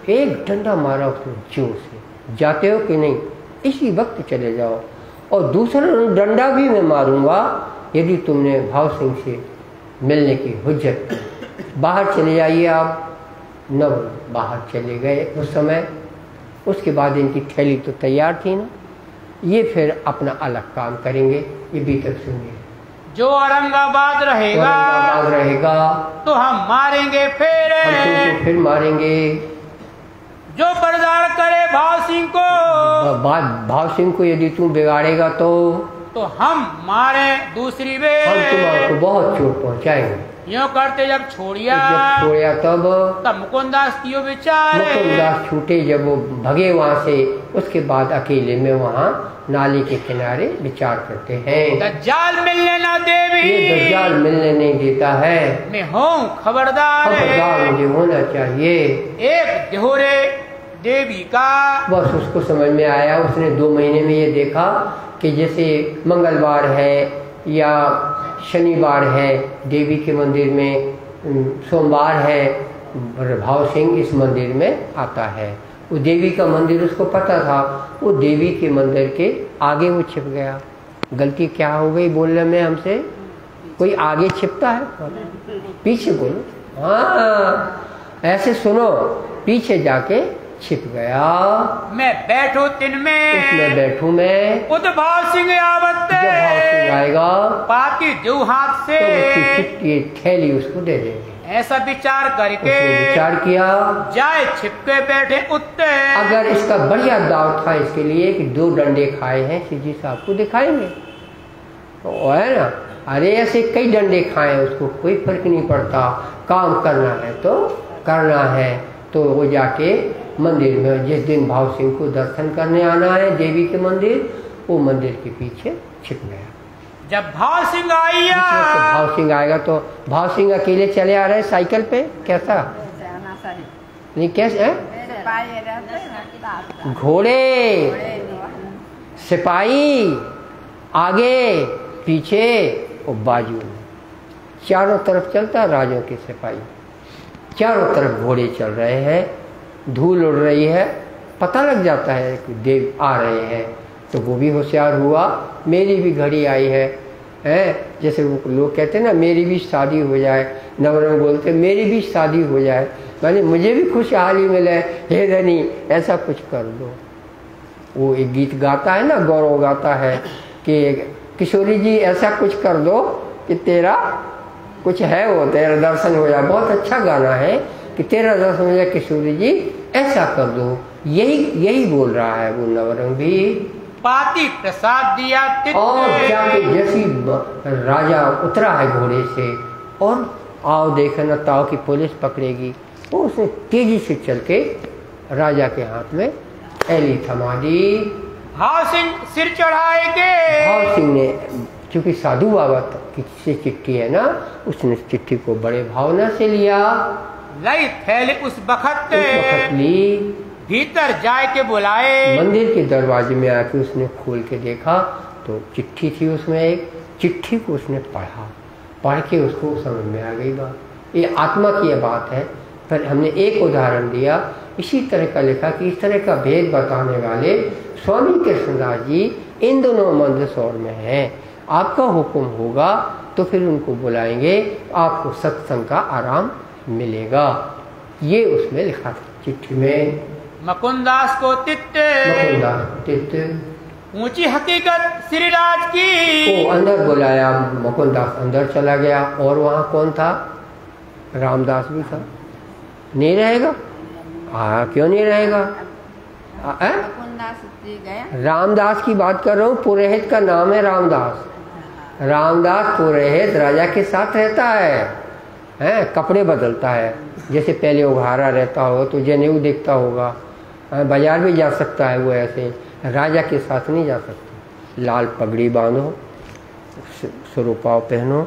एक डंडा मारा उसने जोर से, जाते हो कि नहीं, इसी वक्त चले जाओ, और दूसरा डंडा भी मैं मारूंगा यदि तुमने भाव सिंह से मिलने की हुज्जत की। बाहर चले जाइए आप। नव बाहर चले गए उस समय। उसके बाद इनकी थैली तो तैयार थी ना, ये फिर अपना अलग काम करेंगे। ये भी तक सुनिए। जो औरंगाबाद रहेगा तो हम मारेंगे फिर, हम तुमको फिर मारेंगे। जो बरदार करे भाव सिंह को, भाव सिंह को यदि तुम बिगाड़ेगा तो हम मारे दूसरी बेर, हम तुम्हारे बहुत चोट पहुंचाएंगे। यूँ करते जब छोड़िया तब मुकुंदास की विचार, मुकुंदास छूटे जब वो भगे वहाँ से, उसके बाद अकेले में वहाँ नाली के किनारे विचार करते हैं। दज्जाल मिलने ना देवी, ये दज्जाल मिलने नहीं देता है, मैं हूँ खबरदार, मुझे होना चाहिए। एक देहोरे देवी का, बस उसको समझ में आया। उसने 2 महीने में ये देखा कि जैसे मंगलवार है या शनिवार है देवी के मंदिर में, सोमवार है भाव सिंह इस मंदिर में आता है। वो देवी का मंदिर उसको पता था, वो देवी के मंदिर के आगे वो छिप गया। गलती क्या हो गई बोलने में हमसे? कोई आगे छिपता है? पीछे बोलो, हाँ ऐसे सुनो, पीछे जाके छिप गया। मैं बैठू तिन में, उसमें बैठू मैं, उद भाव सिंह आवत, जब भाव सिंह आएगा पाती दो हाथ से, तो उसकी चिट्ठी थैली उसको दे देंगे। ऐसा विचार करके विचार किया, जाए छिपके बैठे उत्ते। अगर इसका बढ़िया दाव था इसके लिए कि 2 डंडे खाए हैं, सीधी साहब को दिखाएंगे तो है ना। अरे ऐसे कई डंडे खाए, उसको कोई फर्क नहीं पड़ता, काम करना है तो करना है। तो वो जाके मंदिर में, जिस दिन भाव सिंह को दर्शन करने आना है देवी के मंदिर, वो मंदिर के पीछे छिप गया। जब भाव सिंह आया, भाव सिंह आएगा तो भाव सिंह अकेले चले आ रहे साइकिल पे, कैसा नहीं कैसे है? घोड़े, सिपाही आगे पीछे और बाजू में, चारों तरफ चलता राजों के सिपाही चारों तरफ घोड़े चल रहे हैं, धूल उड़ रही है, पता लग जाता है कि देव आ रहे हैं। तो वो भी होशियार हुआ, मेरी भी घड़ी आई है, जैसे वो लोग कहते हैं ना मेरी भी शादी हो जाए, नवरंग बोलते मेरी भी शादी हो जाए, माने मुझे भी खुशहाली मिले, हे धनी ऐसा कुछ कर दो। वो एक गीत गाता है ना, गौरव गाता है कि किशोरी जी ऐसा कुछ कर दो कि तेरा कुछ है, वो तेरा दर्शन हो जाए। बहुत अच्छा गाना है कि तेरा दर्शन हो जाए किशोरी जी, ऐसा कर दो। यही बोल रहा है वो नवरंग भी। पाती प्रसाद दिया और जाके जैसी राजा उतरा है घोड़े से, और आओ देखे न ताओ की पुलिस पकड़ेगी, वो उसने तेजी से चल के राजा के हाथ में थैली थमा दी। भाव सिंह सिर चढ़ाए के, भाव सिंह ने, चूंकि साधु बाबा की से चिट्ठी है ना, उसने चिट्ठी को बड़े भावना से लिया। लई थैली उस बखत ली, भीतर जाए के बुलाए। मंदिर के दरवाजे में आके उसने खोल के देखा तो चिट्ठी थी उसमें। एक चिट्ठी को उसने पढ़ के उसको समझ में आ गई बात। ये आत्मा की बात है। पर हमने एक उदाहरण दिया, इसी तरह का लिखा कि इस तरह का भेद बताने वाले स्वामी कृष्णदास जी इन दोनों मंदसौर में हैं। आपका हुक्म होगा तो फिर उनको बुलाएंगे, आपको सत्संग का आराम मिलेगा। ये उसमें लिखा था चिट्ठी में। मुकुंदास को तित्त ऊंची हकीकत श्रीराज की। वो अंदर बुलाया, मुकुंदास अंदर चला गया। और वहाँ कौन था? रामदास भी था। नहीं रहेगा? क्यों नहीं रहेगा? रामदास की बात कर रहा हूँ। पुरोहित का नाम है रामदास। रामदास पुरोहित राजा के साथ रहता है, कपड़े बदलता है। जैसे पहले उघारा रहता हो तो जनेऊ देखता होगा, बाजार भी जा सकता है वो, ऐसे राजा के साथ नहीं जा सकता। लाल पगड़ी बांधो, सरोपाव पहनो,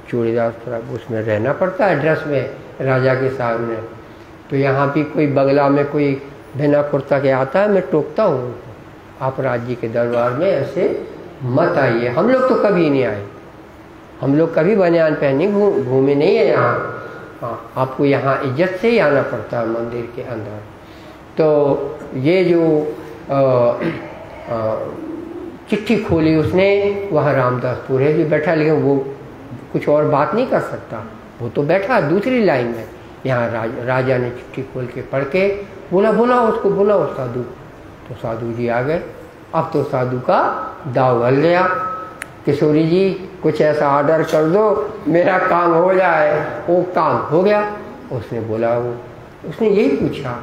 चूड़ीदार उसमें रहना पड़ता है ड्रेस में राजा के सामने। तो यहाँ भी कोई बगला में कोई बिना कुर्ता के आता है, मैं टोकता हूँ, आप राज्य के दरबार में ऐसे मत आइए। हम लोग तो कभी नहीं आए, हम लोग कभी बनियान पहने घूमे नहीं है यहाँ। हाँ, आपको यहाँ इज्जत से ही आना पड़ता है मंदिर के अंदर। तो ये जो चिट्ठी खोली उसने, वहाँ रामदास पुरोहित भी बैठा, लेकिन वो कुछ और बात नहीं कर सकता, वो तो बैठा दूसरी लाइन में। यहाँ राजा ने चिट्ठी खोल के पढ़ के बोला उसको, बोला उस साधु। तो साधु जी आ गए। अब तो साधु का दाव गल गया। किशोरी जी कुछ ऐसा ऑर्डर कर दो मेरा काम हो जाए। वो काम हो गया। उसने बोला, उसने यही पूछा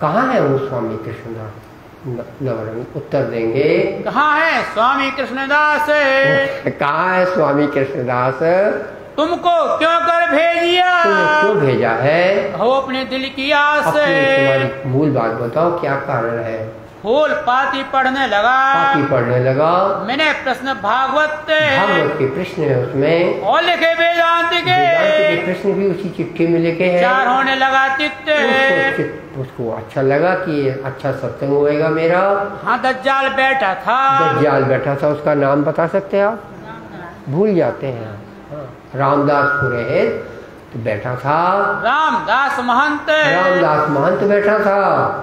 कहाँ है वो स्वामी कृष्णदास? नवरंग उत्तर देंगे, कहाँ है स्वामी कृष्णदास? कहाँ है स्वामी कृष्णदास? तुमको क्यों कर भेजिया? तुमने क्यों भेजा है? हो अपने दिल की आस। तुम्हारी मूल बात बताओ, क्या कारण है? फूल पाती पढ़ने लगा। मैंने प्रश्न भागवत के प्रश्न है उसमें, और लिखे वेदांत के प्रश्न भी उसी चिट्ठी में लिखे हैं। चार होने लगा चित्त। उसको अच्छा लगा कि अच्छा सत्संग होएगा मेरा। हाँ, दज्जाल बैठा था। उसका नाम बता सकते हैं आप? भूल जाते हैं। हाँ, रामदास पुरोहित तो बैठा था। रामदास महंत बैठा था।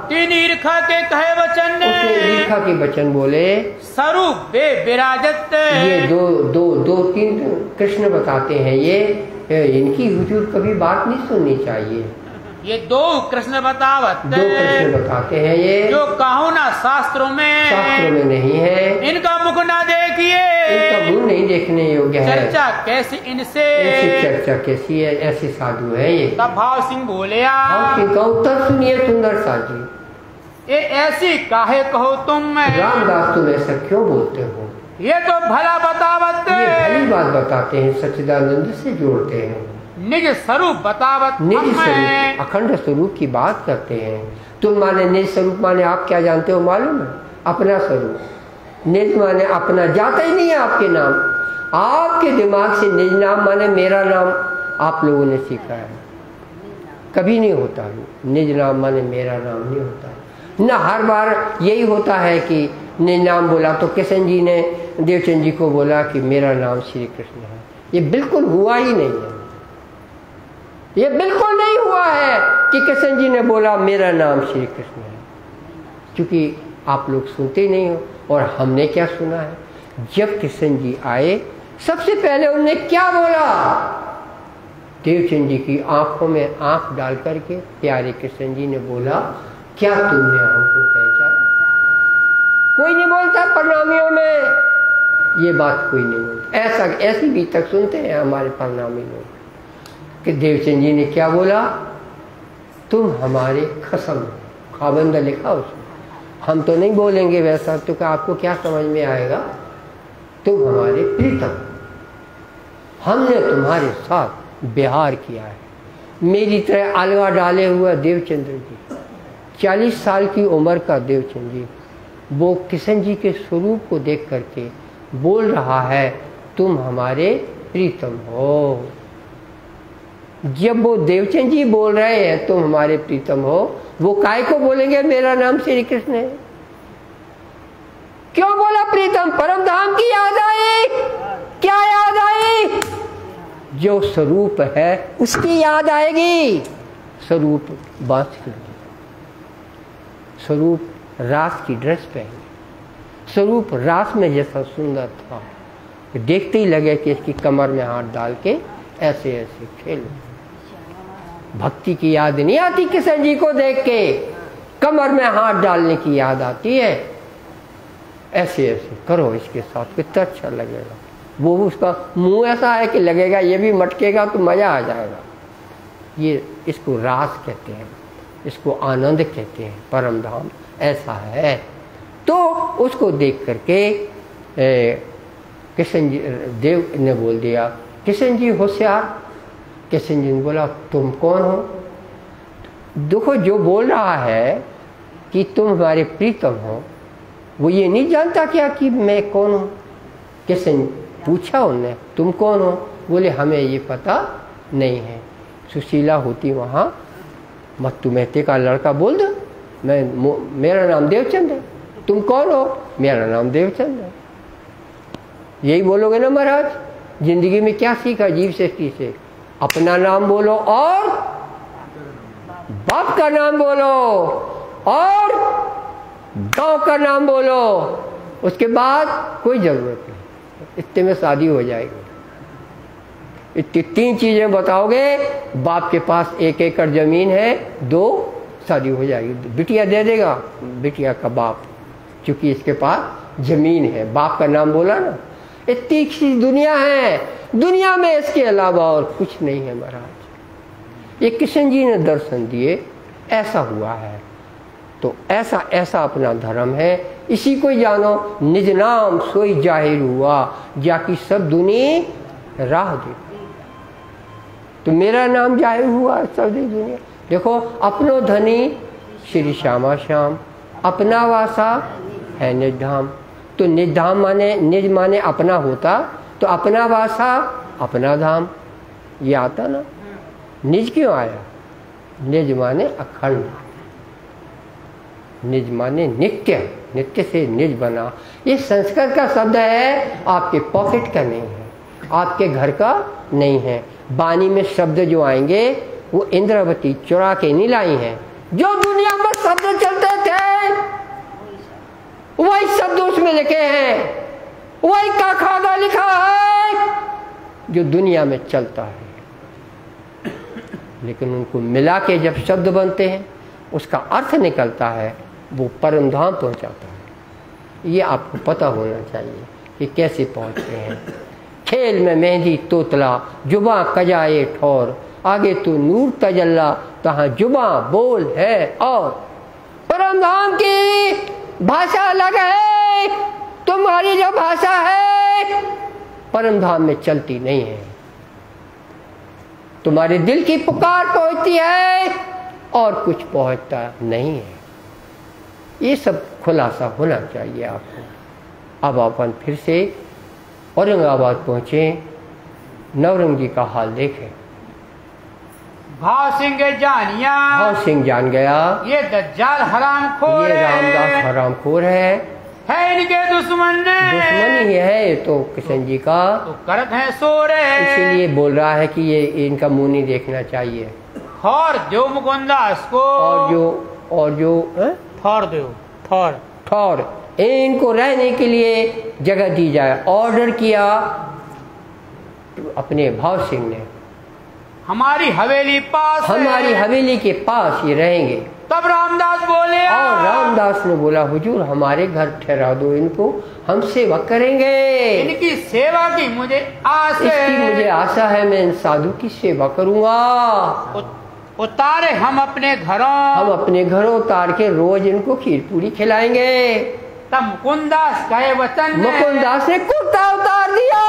तीन ईर्खा के कहे वचन, उसने ईर्खा के वचन बोले। स्वरूप बे विराजत। ये दो तीन कृष्ण बताते हैं, ये इनकी हुजूर कभी बात नहीं सुननी चाहिए। ये दो कृष्ण बतावत, दो कृष्ण बताते हैं ये, जो कहूँ ना शास्त्रों में नहीं है। इनका मुख ना देखिए, इनका मुंह नहीं देखने योग्य है। चर्चा कैसी इनसे, चर्चा कैसी है? ऐसे साधु है ये। तब भाव सिंह बोले, का उत्तर सुनिए सुंदर सा जी। ये ऐसी काहे कहो तुम? रामदास तुम ऐसा क्यों बोलते हो? ये तो भला बतावत, ये भली बात बताते हैं, सच्चिदानंद से जोड़ते हैं। निज स्वरूप बतावत, निज स्वरूप अखंड स्वरूप की बात करते हैं। तुम माने निज स्वरूप माने आप क्या जानते हो मालूम है? अपना स्वरूप। निज माने अपना, जाता ही नहीं है आपके नाम। आपके दिमाग से निज नाम माने मेरा नाम आप लोगों ने सीखा है, कभी नहीं होता। निज नाम माने मेरा नाम नहीं होता ना। हर बार यही होता है कि निज नाम बोला तो किशन जी ने देवचंद जी को बोला कि मेरा नाम श्री कृष्ण है। ये बिल्कुल हुआ ही नहीं है। ये बिल्कुल नहीं हुआ है कि कृष्ण जी ने बोला मेरा नाम श्री कृष्ण है, क्योंकि आप लोग सुनते नहीं हो। और हमने क्या सुना है? जब कृष्ण जी आए सबसे पहले उन्होंने क्या बोला? देवचंद जी की आंखों में आंख डाल करके प्यारे कृष्ण जी ने बोला, क्या तुमने हमको पहचाना? कोई नहीं बोलता प्रणामियों में ये बात, कोई नहीं बोलता। ऐसी भी तक सुनते हैं हमारे प्रणामी लोग कि देवचंद जी ने क्या बोला? तुम हमारे खसम, खाबंदा लिखा उसमें, हम तो नहीं बोलेंगे वैसा, तो क्या आपको क्या समझ में आएगा? तुम हमारे प्रीतम, हमने तुम्हारे साथ बिहार किया है। मेरी तरह अलवा डाले हुआ देवचंद्र जी, 40 साल की उम्र का देवचंद जी, वो कृष्ण जी के स्वरूप को देख करके बोल रहा है तुम हमारे प्रीतम हो। जब वो देवचंद जी बोल रहे हैं तुम हमारे प्रीतम हो, वो काय को बोलेंगे मेरा नाम श्री कृष्ण है? क्यों बोला प्रीतम? परम धाम की याद आई। क्या याद आई? जो स्वरूप है उसकी याद आएगी। स्वरूप बांसुरी, स्वरूप रास की ड्रेस पहनी, स्वरूप रास में जैसा सुंदर था, देखते ही लगे कि इसकी कमर में हाथ डाल के ऐसे ऐसे खेलो। भक्ति की याद नहीं आती कृष्ण जी को देख के, कमर में हाथ डालने की याद आती है। ऐसे ऐसे करो इसके साथ, कितना अच्छा लगेगा। वो उसका मुंह ऐसा है कि लगेगा ये भी मटकेगा तो मजा आ जाएगा। ये इसको रास कहते हैं, इसको आनंद कहते हैं, परम धाम ऐसा है। तो उसको देख करके कृष्ण जी, देव ने बोल दिया कृष्ण जी होशियार। कृष्ण जी ने बोला तुम कौन हो? देखो जो बोल रहा है कि तुम हमारे प्रीतम हो, वो ये नहीं जानता क्या कि मैं कौन हूँ। कृष्ण पूछा उन्हें तुम कौन हो? बोले हमें ये पता नहीं है। सुशीला होती वहाँ, मत्तू मेहते का लड़का बोल दो मेरा नाम देवचंद है। तुम कौन हो? मेरा नाम देवचंद है। यही बोलोगे ना महाराज? जिंदगी में क्या सीखा जीव सृष्टि से? अपना नाम बोलो और बाप का नाम बोलो और गांव का नाम बोलो, उसके बाद कोई जरूरत नहीं, इतने में शादी हो जाएगी। इतनी 3 चीजें बताओगे, बाप के पास 1 एकड़ जमीन है, 2 शादी हो जाएगी। बिटिया दे देगा, बिटिया का बाप, क्योंकि इसके पास जमीन है, बाप का नाम बोला ना। इतनी सी दुनिया है, दुनिया में इसके अलावा और कुछ नहीं है महाराज। ये कृष्ण जी ने दर्शन दिए, ऐसा हुआ है। तो ऐसा ऐसा अपना धर्म है, इसी को जानो। निज नाम सोई जाहिर हुआ, जाकी सब दुनिया राह दे। तो मेरा नाम जाहिर हुआ सब दुनिया। देखो अपनो धनी श्री श्यामा श्याम, अपना वासा है निज धाम। तो निज धाम माने, निज माने अपना होता, तो अपना वासा अपना धाम, ये आता ना। निज क्यों आया? निज माने अखंड, निज माने नित्य, नित्य से निज बना। ये संस्कृत का शब्द है, आपके पॉकेट का नहीं है, आपके घर का नहीं है। वाणी में शब्द जो आएंगे वो इंद्रावती चुरा के नहीं लाई हैं। जो दुनिया में शब्द चलते थे वही शब्द उसमें लिखे हैं, वही का खादा लिखा है जो दुनिया में चलता है। लेकिन उनको मिला के जब शब्द बनते हैं, उसका अर्थ निकलता है, वो परम धाम पहुंचाता है। ये आपको पता होना चाहिए कि कैसे पहुंचते हैं। खेल में मेहंदी तोतला, जुबा कजाए ठौर, आगे तो नूर तजल्ला, तहाँ जुबा बोल है। और परम धाम की भाषा अलग है, तुम्हारी जो भाषा है परम धाम में चलती नहीं है। तुम्हारे दिल की पुकार पहुंचती है और कुछ पहुंचता नहीं है। ये सब खुलासा होना चाहिए आपको। अब अपन फिर से औरंगाबाद पहुंचे, नवरंग जी का हाल देखें। भाव सिंह जानिया, भाव सिंह जान गया ये दज्जाल हरामखोर ये है। रामदास हरामखोर है। है इनके दुश्मन दुश्मन ही है तो किशन जी का, तो करत है सो रे, इसीलिए बोल रहा है कि ये इनका मुंह नहीं देखना चाहिए। और जो मुकुंदास को और जो थौर दो ठौर इनको रहने के लिए जगह दी जाए, ऑर्डर किया अपने भाव सिंह ने। हमारी हवेली पास, हमारी हवेली के पास ये रहेंगे। तब रामदास बोले, और रामदास ने बोला हुजूर हमारे घर ठहरा दो इनको, हम सेवा करेंगे। इनकी सेवा की मुझे आस है, इसकी मुझे आशा है, मैं इन साधु की सेवा करूंगा। उतारे हम अपने घरों उतार के रोज इनको खीर पूरी खिलाएंगे। तब मुकुंदास कहे वचन, मुकुंदास ने कुर्ता उतार दिया,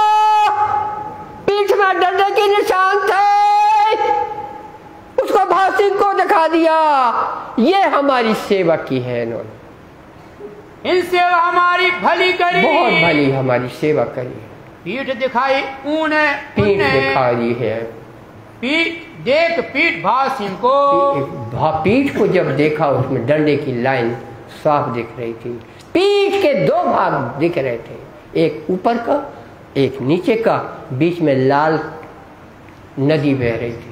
पीठ में डंडे के निशान थे, उसको भाव सिंह को दिखा दिया, ये हमारी सेवा की है इन्होंने, इन सेवा हमारी भली करी, बहुत भली हमारी सेवा करी। पीठ दिखाई ऊने, पीठ दिखाई है, पीठ भाव सिंह को, पीठ को जब देखा उसमें डंडे की लाइन साफ दिख रही थी। पीठ के दो भाग दिख रहे थे, एक ऊपर का एक नीचे का, बीच में लाल नदी बह रही थी।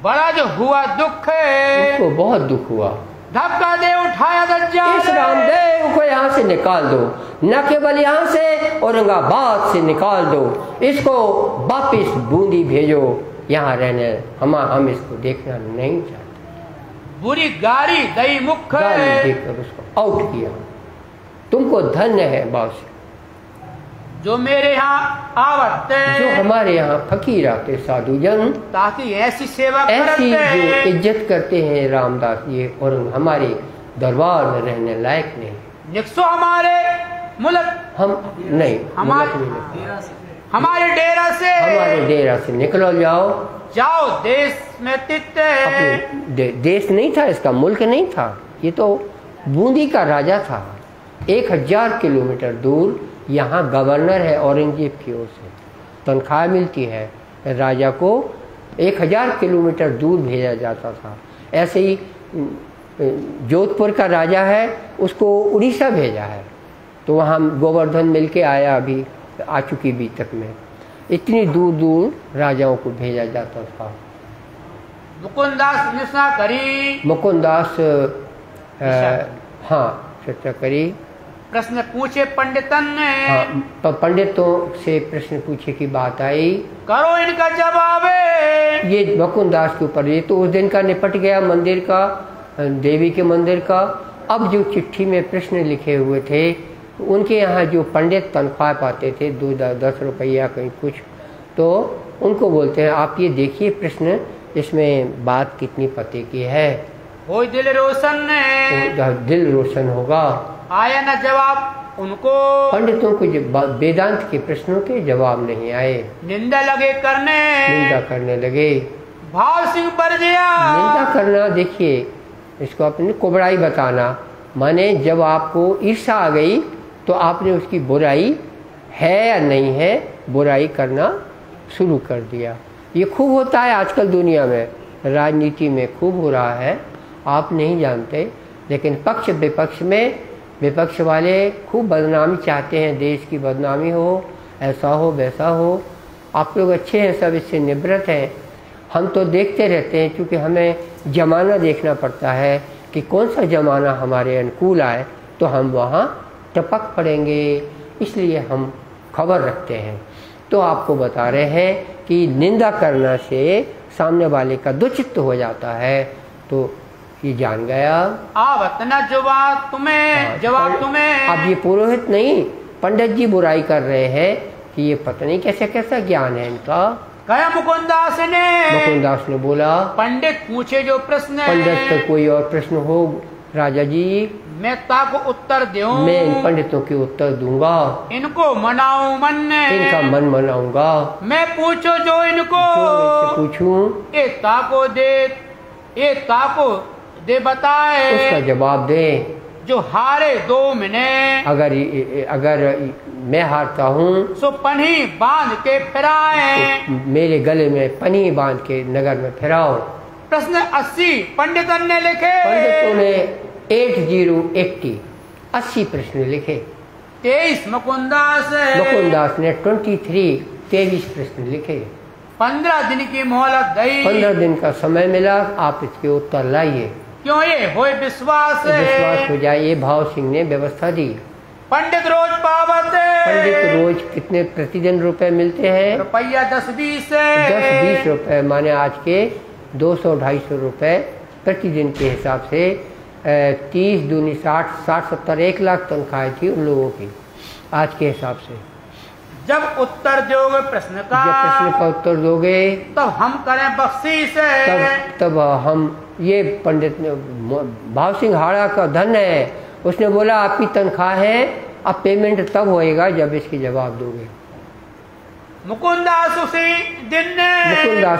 बड़ा जो हुआ दुख है, उसको बहुत दुख हुआ। धक्का दे उठाया दज्जाल, इस रामदेव को यहाँ से निकाल दो, न केवल यहाँ से औरंगाबाद से निकाल दो, इसको वापिस बूंदी भेजो, यहाँ रहने हम इसको देखना नहीं चाहते। बुरी गाली दई मुख देकर उसको आउट किया। तुमको धन्य है बॉस जो मेरे यहाँ आवत, जो हमारे यहाँ फकीर आते साधु जन, ताकि ऐसी सेवा ऐसी जो इज्जत करते हैं रामदास ये, और हमारे दरबार में रहने लायक नहीं। निकसो हमारे मुल्क, हम नहीं, हमारे डेरा से निकलो, जाओ देश में देश नहीं था इसका, मुल्क नहीं था, ये तो बूंदी का राजा था। 1000 किलोमीटर दूर यहाँ गवर्नर है औरंगजेब की ओर से, तनख्वाह मिलती है, राजा को 1000 किलोमीटर दूर भेजा जाता था। ऐसे ही जोधपुर का राजा है, उसको उड़ीसा भेजा है, तो वहाँ गोवर्धन मिल के आया, अभी आ चुकी बीतक में। इतनी दूर दूर राजाओं को भेजा जाता था। मुकुंदास निशा करी, मुकुंदास हाँ चर्चा करी, प्रश्न पूछे पंडितन ने, हाँ पंडितों से प्रश्न पूछे की बात आई, करो इनका जवाब। ये मुकुंदास के ऊपर, ये तो उस दिन का निपट गया मंदिर का, देवी के मंदिर का। अब जो चिट्ठी में प्रश्न लिखे हुए थे, उनके यहाँ जो पंडित तनख्वाह पाते थे 2-10 रुपया कहीं कुछ, तो उनको बोलते हैं आप ये देखिए प्रश्न, इसमें बात कितनी पते की है, वो दिल रोशन ने, दिल रोशन होगा। आया न जवाब उनको, पंडितों को वेदांत के प्रश्नों के जवाब नहीं आए, निंदा लगे करने, निंदा करने लगे। भाव सिंह पर गया, निंदा करना, देखिए इसको अपनी कुबड़ाई बताना, माने जब आपको ईर्ष्या आ गई तो आपने उसकी बुराई है या नहीं है, बुराई करना शुरू कर दिया। ये खूब होता है आजकल दुनिया में, राजनीति में खूब हो रहा है, आप नहीं जानते, लेकिन पक्ष विपक्ष में विपक्ष वाले खूब बदनामी चाहते हैं, देश की बदनामी हो, ऐसा हो वैसा हो। आप लोग अच्छे हैं, सब इससे निवृत्त हैं, हम तो देखते रहते हैं, क्योंकि हमें ज़माना देखना पड़ता है कि कौन सा ज़माना हमारे अनुकूल आए तो हम वहाँ टपक पड़ेंगे, इसलिए हम खबर रखते हैं। तो आपको बता रहे हैं कि निंदा करने से सामने वाले का दुचित्त हो जाता है, तो ये जान गया। आवत न जवाब तुम्हें, जवाब तुम्हें। अब ये पुरोहित नहीं, पंडित जी बुराई कर रहे हैं कि ये पता नहीं कैसे कैसा ज्ञान है इनका। कहा मुकुंदास ने बोला, पंडित पूछे जो प्रश्न, पंडित का कोई और प्रश्न हो राजा जी, मैं ताको उत्तर दूं, मैं इन पंडितों के उत्तर दूंगा, इनको मनाऊं मन ने, इनका मन मनाऊंगा। मैं पूछो जो इनको, पूछूं, ये ताको दे बताए, उसका जवाब दे। जो हारे 2 महीने, अगर मैं हारता हूँ सो पन्ही बांध के फिराए, तो मेरे गले में पन्ही बांध के नगर में फिराओ। प्रश्न 80 पंडितन ने लिखे, पंडितों ने 80 80 प्रश्न लिखे। 23 मुकुंदास ने 23 प्रश्न लिखे। 15 दिन की मोहलत दी। 15 दिन का समय मिला, आप इसके उत्तर लाइए। क्यों ये होए विश्वास हो जाए, ये भाव सिंह ने व्यवस्था दी। पंडित रोज पावत। पंडित रोज कितने प्रतिदिन रुपए मिलते हैं? रुपया 10-20 रुपए, माने आज के 200-250 रुपए प्रतिदिन के हिसाब से 30 दूनी 60, 70, 1 लाख तनख्वाह थी उन लोगों की आज के हिसाब से। जब उत्तर दोगे प्रश्न का उत्तर दोगे तब हम करें बख्शीश। तब हम, ये पंडित ने, भाव सिंह हाड़ा का धन है, उसने बोला आपकी तनख्वाह है, अब पेमेंट तब होएगा जब इसके जवाब दोगे। मुकुंदास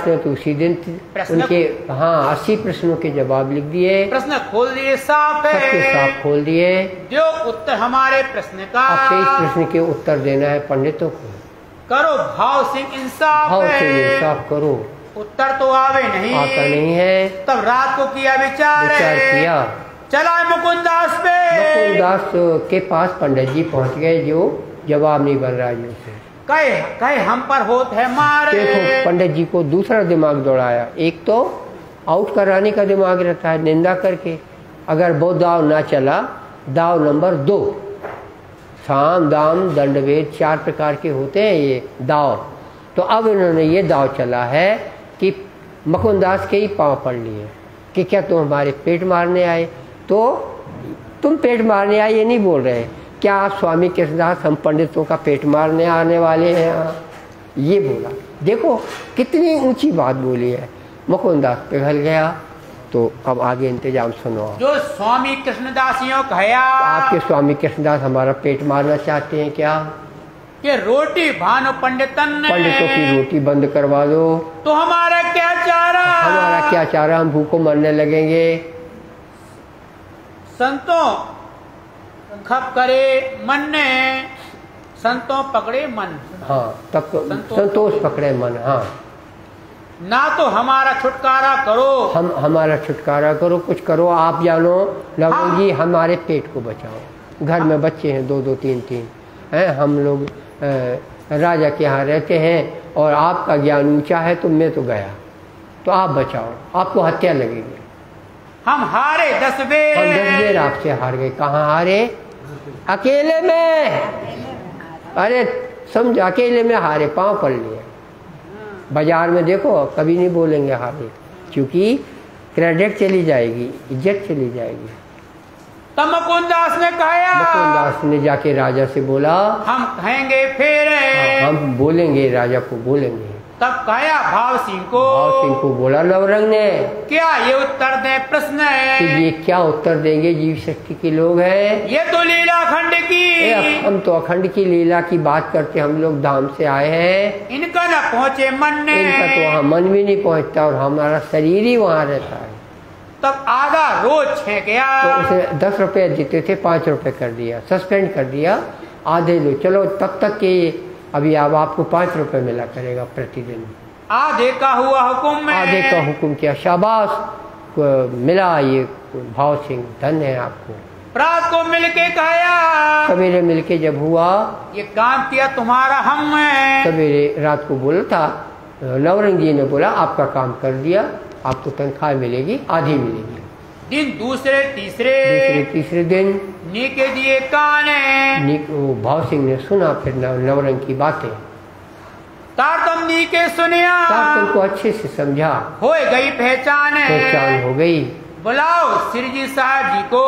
ने तो उसी दिन उनके 80 प्रश्नों के जवाब लिख दिए। प्रश्न खोल दिए, साफ खोल दिए। जो उत्तर हमारे प्रश्न का, अब 23 प्रश्न के उत्तर देना है पंडितों को। करो भाव सिंह इंसाफ करो। उत्तर तो आवे नहीं, आता नहीं है। तब रात को किया विचार किया, चला मुकुंदास के पास पंडित जी पहुंच गए, जो जवाब नहीं बन रहा है उसे। कहे हम पर होत है मार। देखो पंडित जी को दूसरा दिमाग दौड़ाया। एक तो आउट कराने का दिमाग रहता है, निंदा करके। अगर वो दाव ना चला, दाव नंबर 2, साम दाम दंडभेद 4 प्रकार के होते हैं ये दाव। तो अब इन्होंने ये दाव चला है कि मुकुंदास के ही पांव पड़ लिए कि क्या तुम हमारे पेट मारने आए? तो तुम पेट मारने आए ये नहीं बोल रहे, क्या आप स्वामी कृष्णदास हम पंडितों का पेट मारने आने वाले हैं? ये बोला। देखो कितनी ऊंची बात बोली है। मुकुंदास पिघल गया। तो अब आगे इंतजाम सुनो। जो स्वामी कृष्णदासियों कहया, आपके स्वामी कृष्णदास हमारा पेट मारना चाहते हैं क्या? कि रोटी भानो पंडितों की रोटी बंद करवा दो। तो हमारा क्या चारा? हम भूखों मरने लगेंगे। संतों खप करे मन ने, संतों पकड़े मन। तब तो संतोष पकड़े मन। ना तो हमारा छुटकारा करो, हमारा छुटकारा करो, कुछ करो, आप जानो। लवण जी हमारे पेट को बचाओ। घर में बच्चे हैं 2-2, 3-3 हैं, हम लोग राजा के यहाँ रहते हैं और आपका ज्ञान ऊंचा है, तो मैं तो गया, तो आप बचाओ, आपको हत्या लगेगी। हम हारे 10 बेर आपसे हार गए। कहाँ हारे? अकेले में। अरे समझ, अकेले में हारे, पांव पड़ लिए। बाजार में देखो कभी नहीं बोलेंगे हारे, क्योंकि क्रेडिट चली जाएगी, इज्जत चली जाएगी। तब मुकुंदास ने जाके राजा से बोला, हम कहेंगे फिर। हम बोलेंगे, राजा को बोलेंगे। तब कहा भाव सिंह को बोला नवरंग ने, क्या ये उत्तर दे प्रश्न है? कि ये क्या उत्तर देंगे? जीव शक्ति के लोग हैं, ये तो लीला अखंड की। हम तो अखंड की लीला की बात करते, हम लोग धाम से आए हैं। इनका न पहुँचे मन ने, इनका तो वहाँ मन भी नहीं पहुँचता और हमारा शरीर ही वहाँ रहता है। तब आधा रोज छह गया। तो उसे 10 रुपये देते थे, 5 रुपये कर दिया, सस्पेंड कर दिया। आधे लो, चलो तब तक के अभी अब आपको 5 रुपये मिला करेगा प्रतिदिन। आधे का हुआ हुक्म, आधे का हुक्म किया। शाबाश मिला, ये भाव सिंह धन है आपको। रात को मिलके कहा, सवेरे मिलके जब हुआ, ये काम किया तुम्हारा हम है। सवेरे रात को बोला था, नवरंग जी ने बोला आपका काम कर दिया, आपको तनख्वाह मिलेगी, आधी मिलेगी। दिन दूसरे तीसरे दिन नीके दिए काने। भाव सिंह ने सुना फिर नवरंग की बातें। तारतम नीके सुनिया, तारतम को अच्छे से समझा, हो गई पहचान हो गई। बुलाओ सिरजी साहब जी को,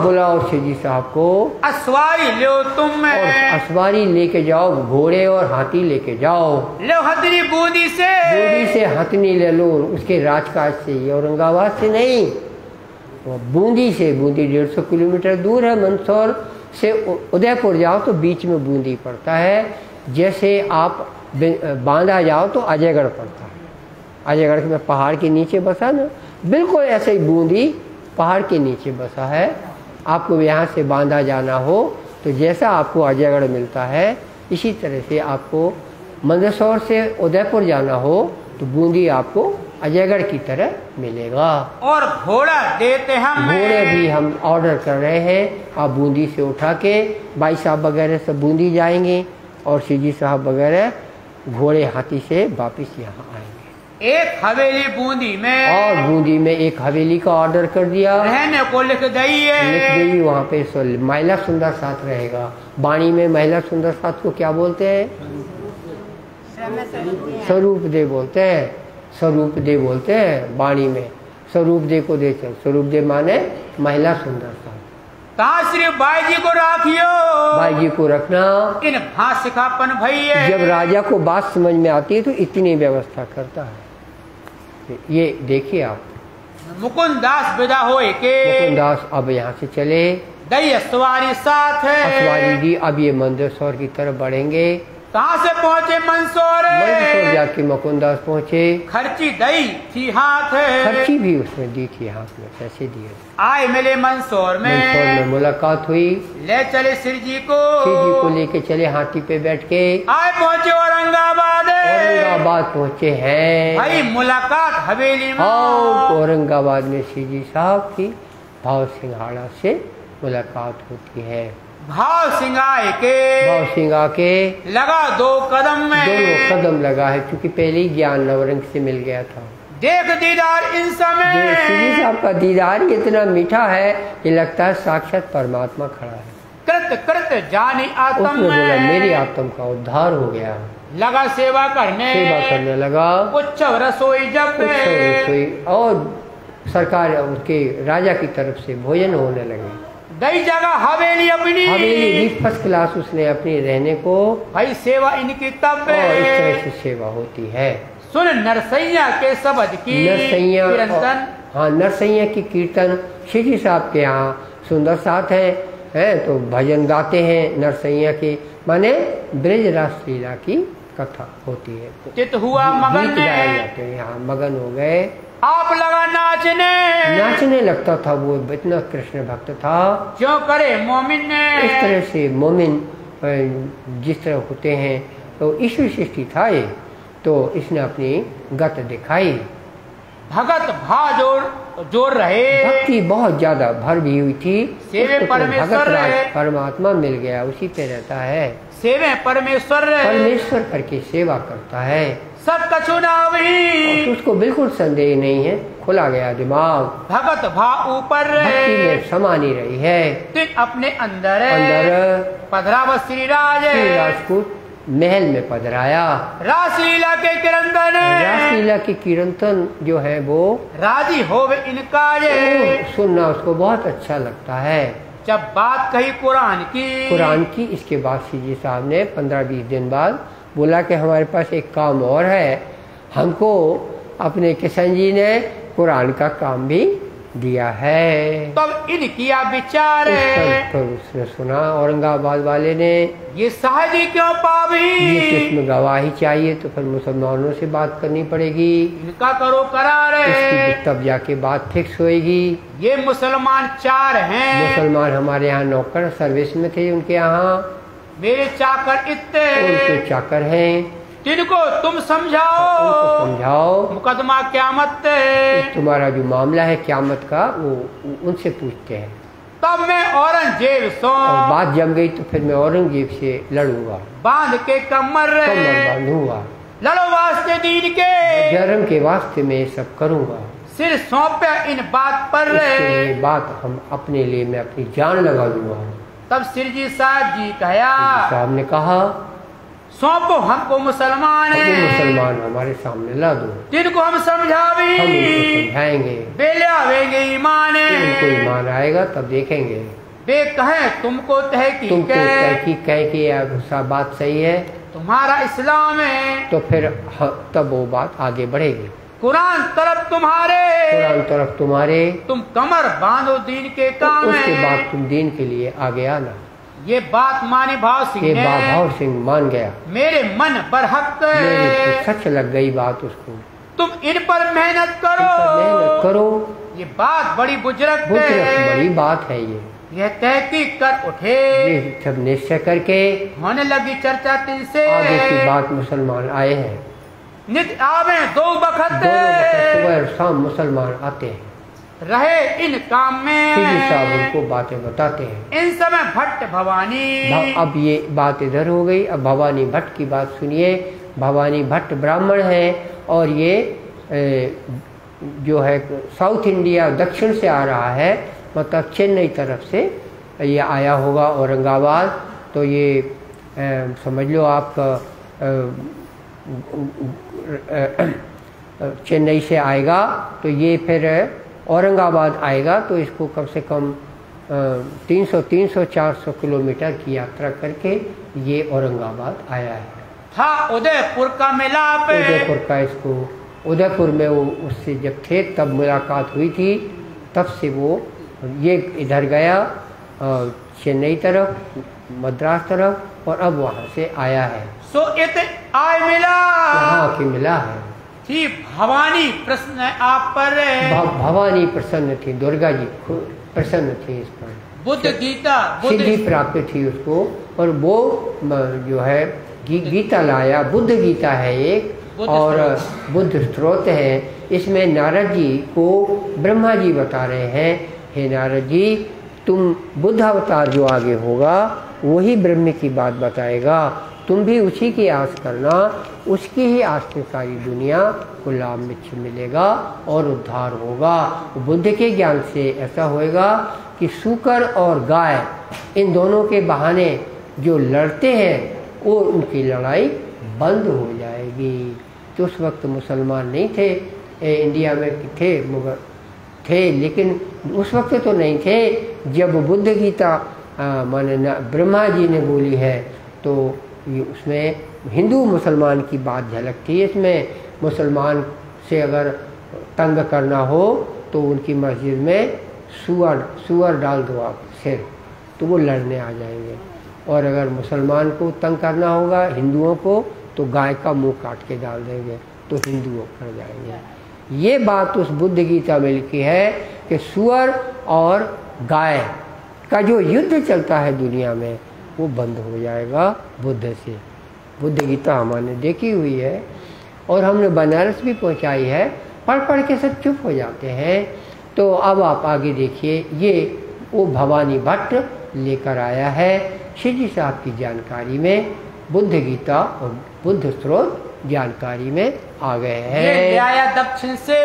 बुलाओ सिरजी साहब को। असवारी लो तुम, और असवारी लेके जाओ, घोड़े और हाथी लेके जाओ। लो हथनी बूंदी से हथनी ले लो, उसके राजकाज से, औरंगाबाद से नहीं, बूंदी से। बूंदी 150 किलोमीटर दूर है। मंदसौर से उदयपुर जाओ तो बीच में बूंदी पड़ता है। जैसे आप बांदा जाओ तो अजयगढ़ पड़ता है। अजयगढ़ में पहाड़ के नीचे बसा ना, बिल्कुल ऐसे ही बूंदी पहाड़ के नीचे बसा है। आपको यहाँ से बांदा जाना हो तो जैसा आपको अजयगढ़ मिलता है, इसी तरह से आपको मंदसौर से उदयपुर जाना हो तो बूंदी आपको अजयगढ़ की तरह मिलेगा। और घोड़ा देते हम, घोड़े भी हम ऑर्डर कर रहे हैं। आप बूंदी से उठा के भाई साहब वगैरह सब बूंदी जाएंगे और सीजी साहब वगैरह घोड़े हाथी से वापस यहाँ आएंगे। एक हवेली बूंदी में, और बूंदी में एक हवेली का ऑर्डर कर दिया, रहने को लिख गई। वहाँ पे महिला सुंदर साथ रहेगा। वाणी में महिला सुंदर साथ को क्या बोलते हैं? स्वरूप दे बोलते हैं। स्वरूप दे बोलते हैं वाणी में। स्वरूप दे को दे, स्वरूप दे माने महिला सुंदर साथ। सिर्फ भाई जी को रखियो, भाई जी को रखना। इन भाषिकापन भैया, जब राजा को बात समझ में आती है तो इतनी व्यवस्था करता है। ये देखिए आप, मुकुंदास विदा होए के, मुकुंदास अब यहाँ से चले। दई असवारी साथ है, असवारी जी अब ये मंदसौर की तरफ बढ़ेंगे। कहाँ से पहुँचे? मंदसौर। मंदसौर जाके मुकुंदास पहुँचे। खर्ची दई थी हाथ है, खर्ची भी उसमें दी थी हाथ में, पैसे दिए। आए मिले मंदसौर में मुलाकात हुई। ले चले सिर जी को, लेके चले हाथी पे बैठ के। आए पहुँचे औरंगाबाद, औरंगाबाद पहुँचे हैं भाई मुलाकात हवेली में। औरंगाबाद में सीजी साहब की भाव सिंघाड़ा से मुलाकात होती है। भाव सिंगाए के लगा 2 कदम में, 2 कदम लगा है, क्योंकि पहले ही ज्ञान नवरंग से मिल गया था। देख दीदार इन समय, सीधी साहब का दीदार इतना मीठा है कि लगता है साक्षात परमात्मा खड़ा है। कृत कृत जानी आत्म, उसने बोला मेरी आत्म का उद्धार हो गया। लगा सेवा करने लगा। उत्सव रसोई जब रसोई और सरकार उसके राजा की तरफ से भोजन होने लगे। गई जगह हवेली अपनी, हवेली भी फर्स्ट क्लास उसने अपनी रहने को। भाई सेवा इनकी तब और इस तरह से सेवा होती है। सुन नरसैया के शब्द की, नरसैया कीर्तन। हाँ, नरसैया की कीर्तन सीजी साहब के यहाँ सुंदर साथ है तो भजन गाते हैं नरसैया के, माने ब्रज रास लीला की कथा होती है। चित हुआ मगन में, जाते हैं यहाँ मगन हो गए। आप लगा नाचने लगता था वो, इतना कृष्ण भक्त था। क्यों करे मोमिन ने, इस तरह से मोमिन जिस तरह होते हैं तो ईश्वर सृष्टि था ये, तो इसने अपनी गत दिखाई। भगत भाव जोर रहे, भक्ति बहुत ज्यादा भर भी हुई थी। सेवे परमेश्वर परमात्मा मिल गया, उसी पे रहता है। सेवे परमेश्वर करके सेवा करता है। सब कछु नावही, उसको बिल्कुल संदेह नहीं है, खुला गया दिमाग। भगत भाव ऊपर भक्ति में समानी रही है। तिन अपने अंदर पधराव श्री राजपूत महल में पधराया। रासलीला के कीर्तन, रासलीला के कीर्तन जो है वो राजी होवे इनका, सुनना उसको बहुत अच्छा लगता है। जब बात कही कुरान की, इसके बाद सीजी साहब ने 15-20 दिन बाद बोला कि हमारे पास एक काम और है। हमको अपने किशन जी ने कुरान का काम भी दिया है। तब इन किया विचार, तो उसने सुना औरंगाबाद वाले ने, ये शादी क्यों पावी, ये तो इसमें गवाही चाहिए, तो फिर मुसलमानों से बात करनी पड़ेगी। इनका करो करार, तब जाके बात फिक्स होएगी। ये मुसलमान 4 हैं, मुसलमान हमारे यहाँ नौकर सर्विस में थे, उनके यहाँ मेरे चाकर इतने, उनके चाकर हैं। जिनको तुम समझाओ, मुकदमा क्यामत, तुम्हारा जो मामला है क्यामत का वो उनसे पूछते हैं। तब मैं औरंगजेब और बात जम गई तो फिर मैं औरंगजेब से लड़ूंगा, बांध के कमर बांधूंगा, लड़ो वास्ते दीन के, धर्म के वास्ते में ये सब करूंगा। सिर सौंपे इन बात पर, ये बात हम अपने लिए मैं अपनी जान लगा दूंगा। तब सिरजी साहब जी साहब ने कहा, सौंपो हमको मुसलमान, मुसलमान हमारे सामने ला दो, जिनको हम समझाएंगे, बेले आवेंगे ईमान, उनको ईमान आएगा तब देखेंगे। बे कहे तुमको तहकीक कहे कि सब बात सही है, तुम्हारा इस्लाम है, तो फिर तब वो बात आगे बढ़ेगी। कुरान तरफ तुम्हारे, तुम कमर बांधो दीन के काम, उसके बाद तुम दीन के लिए आगे आना। ये बात मानी भाव सिंह ने, भाव सिंह मान गया। मेरे मन पर हक, सच लग गई बात उसको। तुम इन पर मेहनत करो, ये बात बड़ी बुजुर्ग बड़ी बात है। यह तहकीक कर उठे, ये सब निश्चय करके होने लगी चर्चा तिल से, आगे की बात मुसलमान आए हैं। नित आवे 2 बखत सुबह शाम मुसलमान आते हैं, रहे इन काम में, सीधी साहब उनको बातें बताते हैं। इन समय भट्ट भवानी। अब ये बात इधर हो गई, अब भवानी भट्ट की बात सुनिए। भवानी भट्ट ब्राह्मण हैं और ये जो है साउथ इंडिया दक्षिण से आ रहा है, मतलब चेन्नई तरफ से ये आया होगा औरंगाबाद। तो ये समझ लो आप चेन्नई से आएगा तो ये फिर औरंगाबाद आएगा, तो इसको कम से कम 300-400 किलोमीटर की यात्रा करके ये औरंगाबाद आया है। था उदयपुर का मिलाप, उदयपुर का इसको उदयपुर में वो उससे जब थे तब मुलाकात हुई थी, तब से वो ये इधर गया चेन्नई तरफ, मद्रास तरफ, और अब वहाँ से आया है। सो इत आय मिला, यहाँ की मिला है। थी भवानी प्रसन्न आप पर, भवानी प्रसन्न थी, दुर्गा जी प्रसन्न थी इस पर। बुद्ध गीता सिद्धि प्राप्त थी उसको, और वो जो है गीता लाया। बुद्ध गीता है एक, और बुद्ध स्त्रोत है। इसमें नारद जी को ब्रह्मा जी बता रहे हैं, हे नारद जी, तुम बुद्ध अवतार जो आगे होगा वही ब्रह्म की बात बताएगा, तुम भी उसी की आस करना, उसकी ही आस में सारी दुनिया को लाभ मिलेगा और उद्धार होगा। बुद्ध के ज्ञान से ऐसा होएगा कि सूकर और गाय इन दोनों के बहाने जो लड़ते हैं वो उनकी लड़ाई बंद हो जाएगी। तो उस वक्त मुसलमान नहीं थे, इंडिया में थे, मगर थे, लेकिन उस वक्त तो नहीं थे जब बुद्ध गीता माने ब्रह्मा जी ने बोली है, तो ये उसमें हिंदू मुसलमान की बात झलकती है। इसमें मुसलमान से अगर तंग करना हो तो उनकी मस्जिद में सुअर डाल दो आप सिर, तो वो लड़ने आ जाएंगे, और अगर मुसलमान को तंग करना होगा हिंदुओं को तो गाय का मुंह काट के डाल देंगे, तो हिंदू कर जाएंगे। ये बात उस बुद्ध गीता में लिखी है कि सुअर और गाय का जो युद्ध चलता है दुनिया में वो बंद हो जाएगा बुद्ध से। बुद्ध गीता हमने देखी हुई है और हमने बनारस भी पहुंचाई है, पढ़ के सब चुप हो जाते हैं। तो अब आप आगे देखिए, ये वो भवानी भट्ट लेकर आया है श्री साहब की जानकारी में, बुद्ध गीता और बुद्ध स्त्रोत जानकारी में आ गए हैं। ये आया दक्षिण से,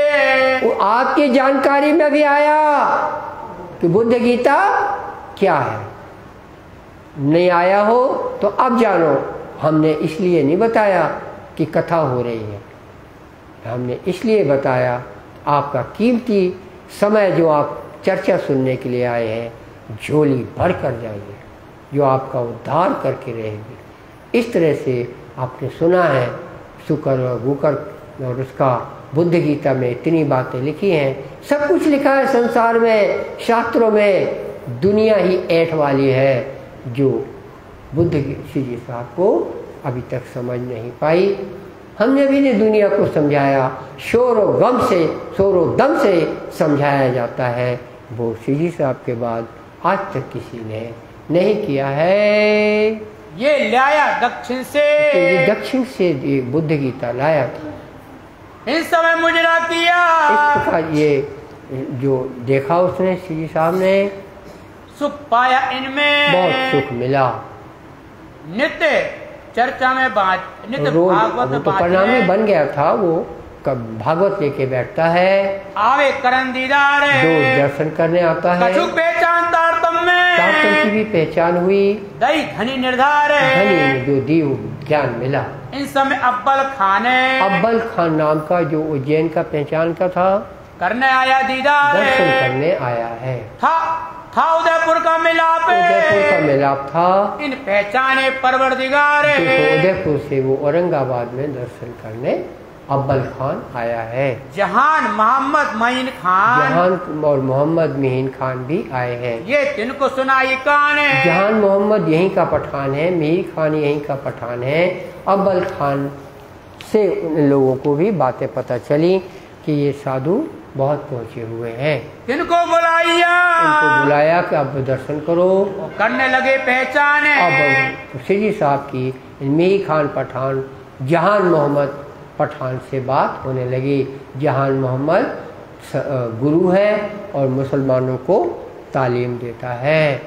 वो आपकी जानकारी में भी आया कि बुद्ध गीता क्या है। नहीं आया हो तो अब जानो, हमने इसलिए नहीं बताया कि कथा हो रही है, हमने इसलिए बताया आपका कीमती समय जो आप चर्चा सुनने के लिए आए हैं, झोली भर कर जाइए, जो आपका उद्धार करके रहेगी। इस तरह से आपने सुना है शुकर और गुकर और उसका बुद्ध गीता में इतनी बातें लिखी हैं, सब कुछ लिखा है संसार में, शास्त्रों में। दुनिया ही ऐठ वाली है जो बुद्ध श्री जी साहब को अभी तक समझ नहीं पाई। हमने भी नहीं दुनिया को समझाया, शोर और दम से समझाया जाता है, वो श्री जी साहब के बाद आज तक किसी ने नहीं किया है। ये लाया दक्षिण से, तो ये दक्षिण से ये बुद्ध गीता लाया था। इस समय मुजरा किया, इस प्रकार ये जो देखा उसने श्री जी साहब ने, सुख पाया इनमें, बहुत सुख मिला। नित्य चर्चा में नित्य रोज भागवत तो परिणाम बन गया था, वो कब भागवत लेके बैठता है, आवे करन दीदार, जो दर्शन करने आता है, कछु पहचान तारतम्य, तारतम्य की भी पहचान हुई, दई धनी निर्धार, धनी ने जो दीव ज्ञान मिला। इन समय अब्बल खान नाम का जो उज्जैन का पहचान का था, करने आया दीदार, दर्शन करने आया है। था उदयपुर का मिलाप, उदयपुर का मिलाप था, इन पहचाने परवरदिगार, उदयपुर से वो औरंगाबाद में दर्शन करने अब्बल खान आया है। जहान मोहम्मद महीन खान, जहान और मोहम्मद महीन खान भी आए हैं। ये तिनको सुनाई कान है, जहान मोहम्मद यहीं का पठान है, मीर खान यहीं का पठान है। अब्बल खान से उन लोगों को भी बातें पता चली कि ये साधु बहुत पहुँचे हुए हैं। तिनको बुलाया, इनको बुलाया कि अब दर्शन करो, करने लगे पहचान। अब श्री साहब की मीर खान पठान, जहान मोहम्मद पठान से बात होने लगी। जहान मोहम्मद गुरु है और मुसलमानों को तालीम देता है।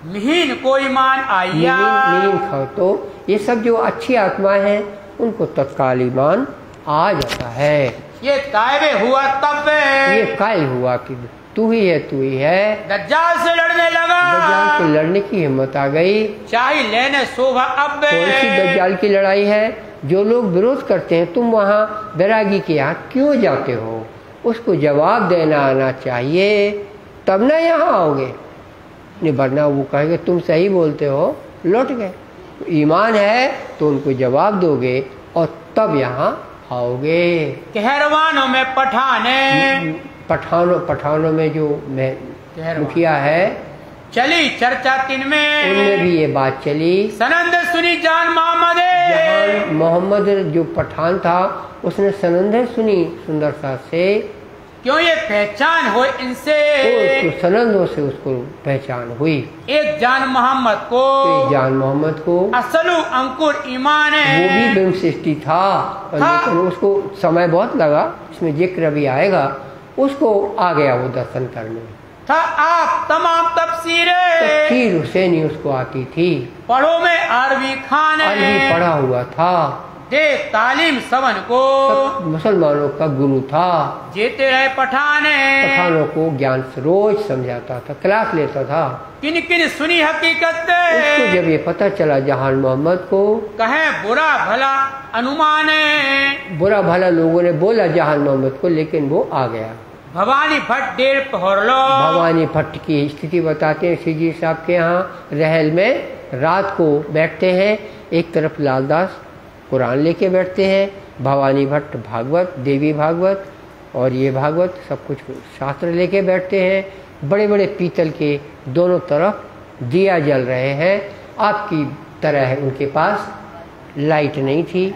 मिहीन को ईमान आया, मिहीन खाओ तो ये सब जो अच्छी आत्मा है उनको तत्काल ईमान आ जाता है। ये ताइबे हुआ तब ये कायल हुआ कि तू ही है, तू ही है। दज्जाल से लड़ने लगा, दज्जाल से लड़ने की हिम्मत आ गई। चाहे लेने शोभा अब कौन सी दज्जाल की लड़ाई है? जो लोग विरोध करते हैं तुम वहाँ बैरागी के यहाँ क्यों जाते हो, उसको जवाब देना आना चाहिए, तब ना यहाँ आओगे। नहीं वरना वो कहेंगे तुम सही बोलते हो, लौट गए। तो ईमान है तो उनको जवाब दोगे और तब यहाँ आओगे। कहरवानों में पठानों में जो मुखिया है चली चर्चा तिन में, उनमें भी ये बात चली। सनंद सुनी जान मोहम्मद, मोहम्मद जो पठान था उसने सनंद सुनी सुंदरता से, क्यों ये पहचान हो इनसे, तो सनंदों से उसको पहचान हुई। एक जान मोहम्मद को, तो जान मोहम्मद को असलु अंकुर ईमान है, वो भी बिम सृष्टि था, लेकिन उसको समय बहुत लगा, इसमें जिक्र भी आएगा। उसको आ गया वो दर्शन करने था। आप तमाम तफसीर हुसैनी उसको आती थी, पढ़ो में अरबी खान, अरबी पढ़ा हुआ था, दे तालीम सबन को, मुसलमानों का गुरु था। जेते रहे पठानों को ज्ञान रोज समझाता था, क्लास लेता था। किन किन सुनी हकीकत, उसको जब ये पता चला जहान मोहम्मद को, कहे बुरा भला अनुमान, बुरा भला लोगों ने बोला जहान मोहम्मद को, लेकिन वो आ गया। भवानी भट्ट डेर पहर लो, भवानी भट्ट की स्थिति बताते हैं। श्री जी साहब के यहाँ रहल में रात को बैठते हैं, एक तरफ लालदास कुरान लेके बैठते हैं, भवानी भट्ट भागवत, देवी भागवत और ये भागवत सब कुछ शास्त्र लेके बैठते हैं। बड़े बड़े पीतल के दोनों तरफ दिया जल रहे हैं। आपकी तरह उनके पास लाइट नहीं थी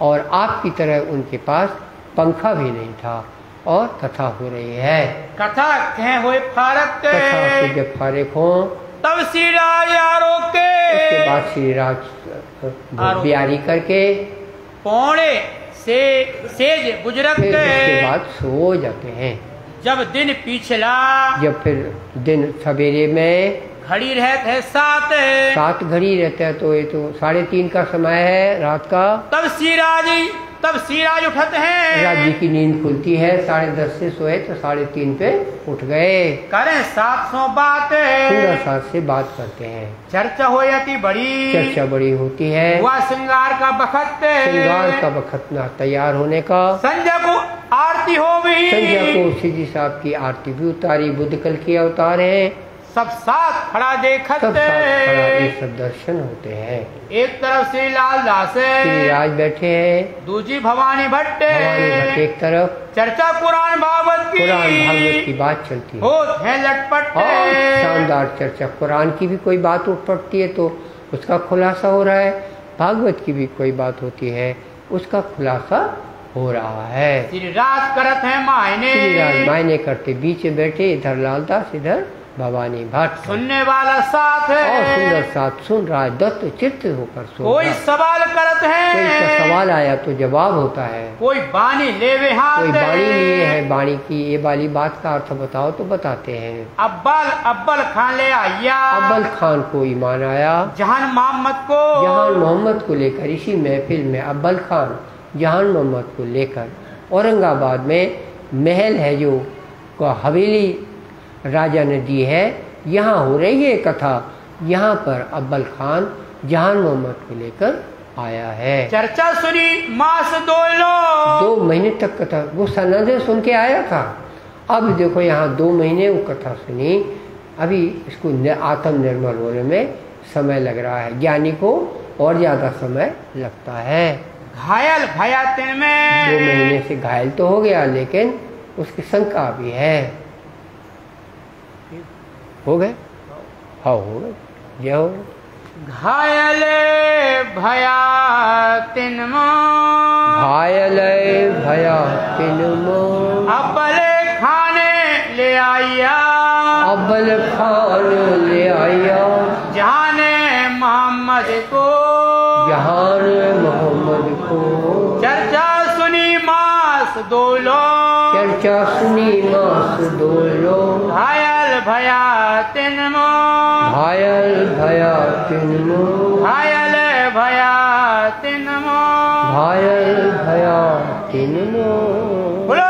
और आपकी तरह उनके पास पंखा भी नहीं था, और कथा हो रही है। कथा कहे हुए फारक, कथा से जब फारिक हो तब श्री राज आरोके, उसके बाद श्री राज बियारी करके पौड़े से सेज बुजुर्ग, फिर उसके बाद सो जाते हैं। जब दिन पिछला, जब फिर दिन सवेरे में घड़ी रहते है 7 घड़ी रहता है, तो ये तो 3:30 का समय है रात का। तब सिराज उठते हैं, राज्य की नींद खुलती है। 10:30 से सोए तो 3:30 पे उठ गए। करें 700 बात, पूरा 7 से बात करते हैं। चर्चा हो जाती बड़ी, चर्चा बड़ी होती है। वह श्रृंगार का बखत, श्रृंगार का बखत ना तैयार होने का। संजय को आरती हो गई, संजय को श्री जी साहब की आरती भी उतारी। बुद्ध कल की अवतार है, सब साथ खड़ा देखते, ये सब दर्शन होते हैं। एक तरफ श्री लालदास, श्री राज बैठे हैं, दूसरी भवानी भट्ट, एक तरफ चर्चा कुरान भागवत की बात चलती है लटपट, और शानदार चर्चा। कुरान की भी कोई बात उठ पड़ती है तो उसका खुलासा हो रहा है, भागवत की भी कोई बात होती है उसका खुलासा हो रहा है। श्री राज करत है मायने, श्री राज मायने करते, बीच में बैठे, इधर लालदास इधर भवानी भट्ट, सुनने वाला साथ है और सुंदर साथ सुन रहा है, दत्त चित्त होकर सुन। कोई सवाल करत है, कोई सवाल आया तो जवाब होता है। कोई बानी लेवे हाथ, कोई बाणी लिए है, बाणी की ये वाली बात का अर्थ बताओ तो बताते हैं। अब्बल खान ले आया, अब्बल खान को ईमान आया। जहान मोहम्मद को लेकर इसी महफिल में अब्बल खान जहान मोहम्मद को लेकर औरंगाबाद में महल है जो हवेली राजा ने दी है, यहाँ हो रही है कथा। यहाँ पर अब्बल खान जहान मोहम्मद को लेकर आया है। चर्चा सुनी मास 2 महीने तक कथा, वो सनद सुन के आया था। अब देखो यहाँ 2 महीने वो कथा सुनी। अभी इसको आत्म निर्मल होने में समय लग रहा है, ज्ञानी को और ज्यादा समय लगता है। घायल भया दिन में 2 महीने से घायल तो हो गया, लेकिन उसकी शंका भी है। हो गए, हाँ हो गए, जय हो। घायल भया तिनमो, घायल भया तिनमो, अब्बल खाने ले आया, अब्बल खान ले आया, जहाने मोहम्मद को, जहान मोहम्मद को। चर्चा सुनी दोलो, चर्चा सुनी मास दोलो, घायल भया तिनमो, घायल भया तिनमो, घायल भया तिनमो, घायल भया तिनमो। बोलो